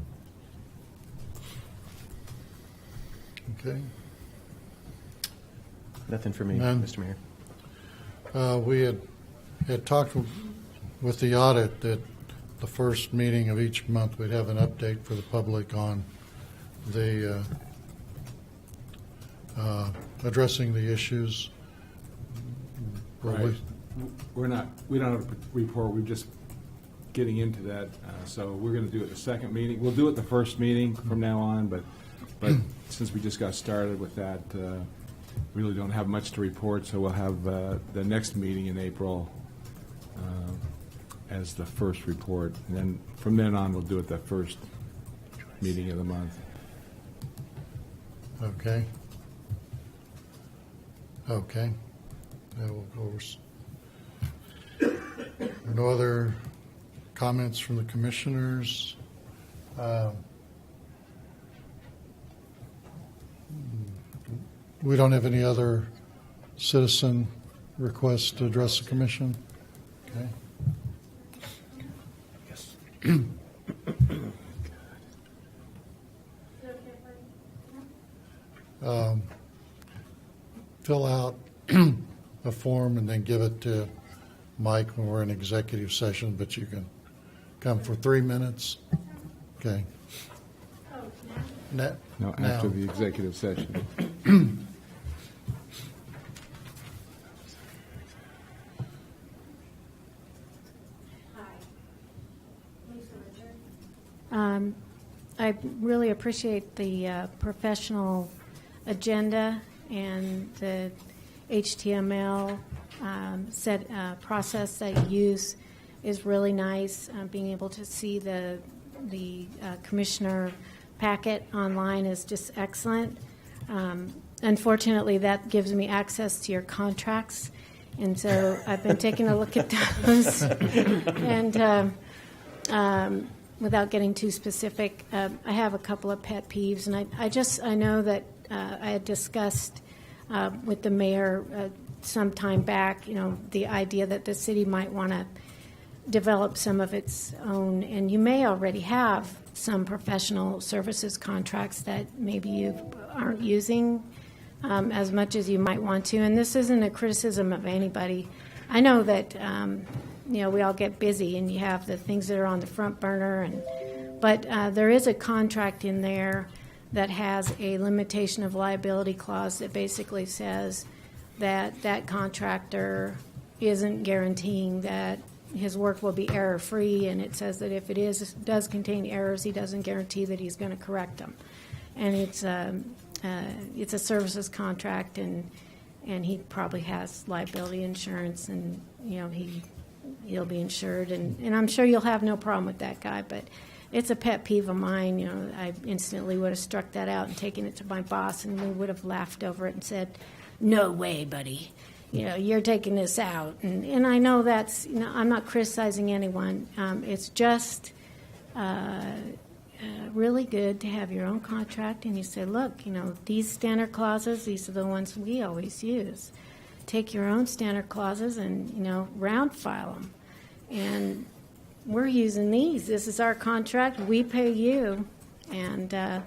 Okay. Nothing for me, None. Mr. Mayor. We had talked with the audit that the first meeting of each month we'd have an update for the public on the addressing the issues. right. We don't have a report, we're just getting into that. So we're going to do it the second meeting. We'll do it the first meeting from now on, but since we just got started with that, really don't have much to report, so we'll have the next meeting in April as the first report. And then from then on, we'll do it the first meeting of the month. Okay. Okay. No other comments from the commissioners? We don't have any other citizen requests to address the commission? Okay. Yes. Fill out a form and then give it to Mike when we're in executive session, but you can come for 3 minutes. Okay. No, after the executive session. I really appreciate the professional agenda and the HTML process that you use is really nice. Being able to see the commissioner packet online is just excellent. Unfortunately, that gives me access to your contracts, and so I've been taking a look at those. And without getting too specific, I have a couple of pet peeves, and I know that I had discussed with the mayor some time back, the idea that the city might want to develop some of its own, and you may already have some professional services contracts that maybe you aren't using as much as you might want to. And this isn't a criticism of anybody. I know that we all get busy, and you have the things that are on the front burner, but there is a contract in there that has a limitation of liability clause that basically says that that contractor isn't guaranteeing that his work will be error-free, and it says that if it does contain errors, he doesn't guarantee that he's going to correct them. And it's a services contract, and he probably has liability insurance, and he'll be insured, and I'm sure you'll have no problem with that guy, but it's a pet peeve of mine. I instantly would have struck that out and taken it to my boss, and we would have laughed over it and said, "No way, buddy. You're taking this out." And I know that's, I'm not criticizing anyone. It's just really good to have your own contract, and you say, look, these standard clauses, these are the ones we always use. Take your own standard clauses and, round file them. And we're using these. This is our contract. We pay you. And, the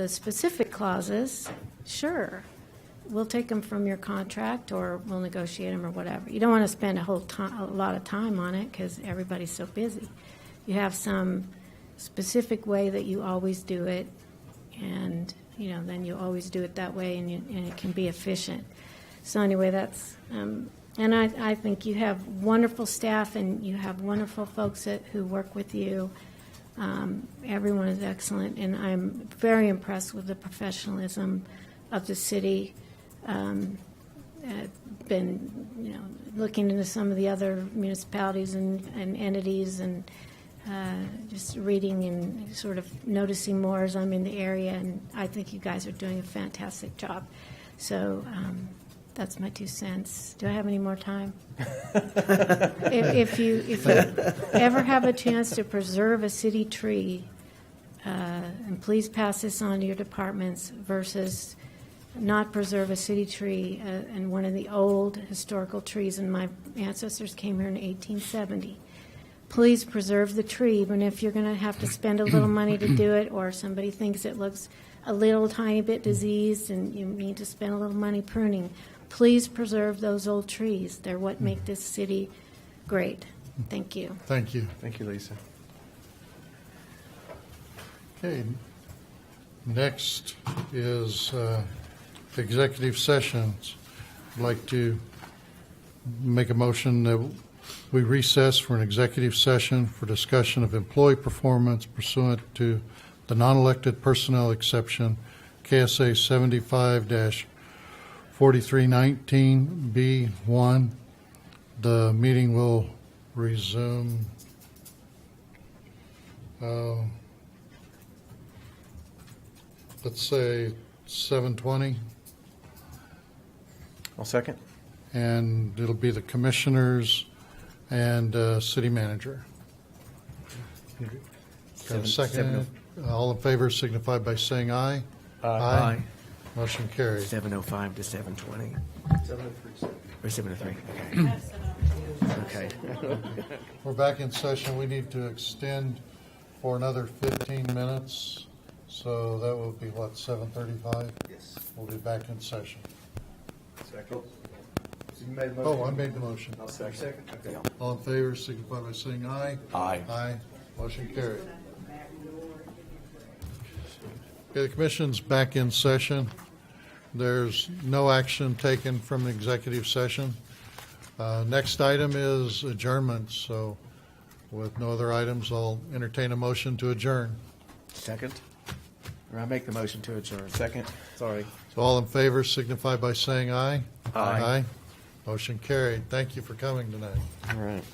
specific clauses, sure, we'll take them from your contract, or we'll negotiate them, or whatever. You don't want to spend a lot of time on it because everybody's so busy. You have some specific way that you always do it, and then you always do it that way, and it can be efficient. So anyway, that's and I think you have wonderful staff, and you have wonderful folks who work with you. Everyone is excellent, and I'm very impressed with the professionalism of the city. Been looking into some of the other municipalities and entities, and just reading and sort of noticing more as I'm in the area, and I think you guys are doing a fantastic job. So that's my 2 cents. Do I have any more time? if you ever have a chance to preserve a city tree, and please pass this on to your departments, versus not preserve a city tree, and one of the old historical trees, and my ancestors came here in 1870. Please preserve the tree, even if you're going to have to spend a little money to do it, or somebody thinks it looks a little tiny bit diseased and you need to spend a little money pruning. Please preserve those old trees. They're what make this city great. Thank you. Thank you. Thank you, Lisa. Okay. Next is executive sessions. I'd like to make a motion that we recess for an executive session for discussion of employee performance pursuant to the non-elected personnel exception, KSA 75-4319B1. The meeting will resume let's say 7:20. I'll second. And it'll be the commissioners and city manager. Got a second? All in favor signify by saying aye. Aye. Motion carried. 7:05 to 7:20. 7:03. Or 7:03, okay. Okay. We're back in session. We need to extend for another 15 minutes. So that will be, what, 7:35? Yes. We'll be back in session. Second. So you made a motion? Oh, I made the motion. I'll second. Okay. All in favor signify by saying aye. Aye. Aye. Motion carried. Okay, the commission's back in session. There's no action taken from the executive session. Next item is adjournment. So with no other items, I'll entertain a motion to adjourn. Second? I make the motion to adjourn. Second? Sorry. So all in favor signify by saying aye. Aye. Motion carried. Thank you for coming tonight. All right.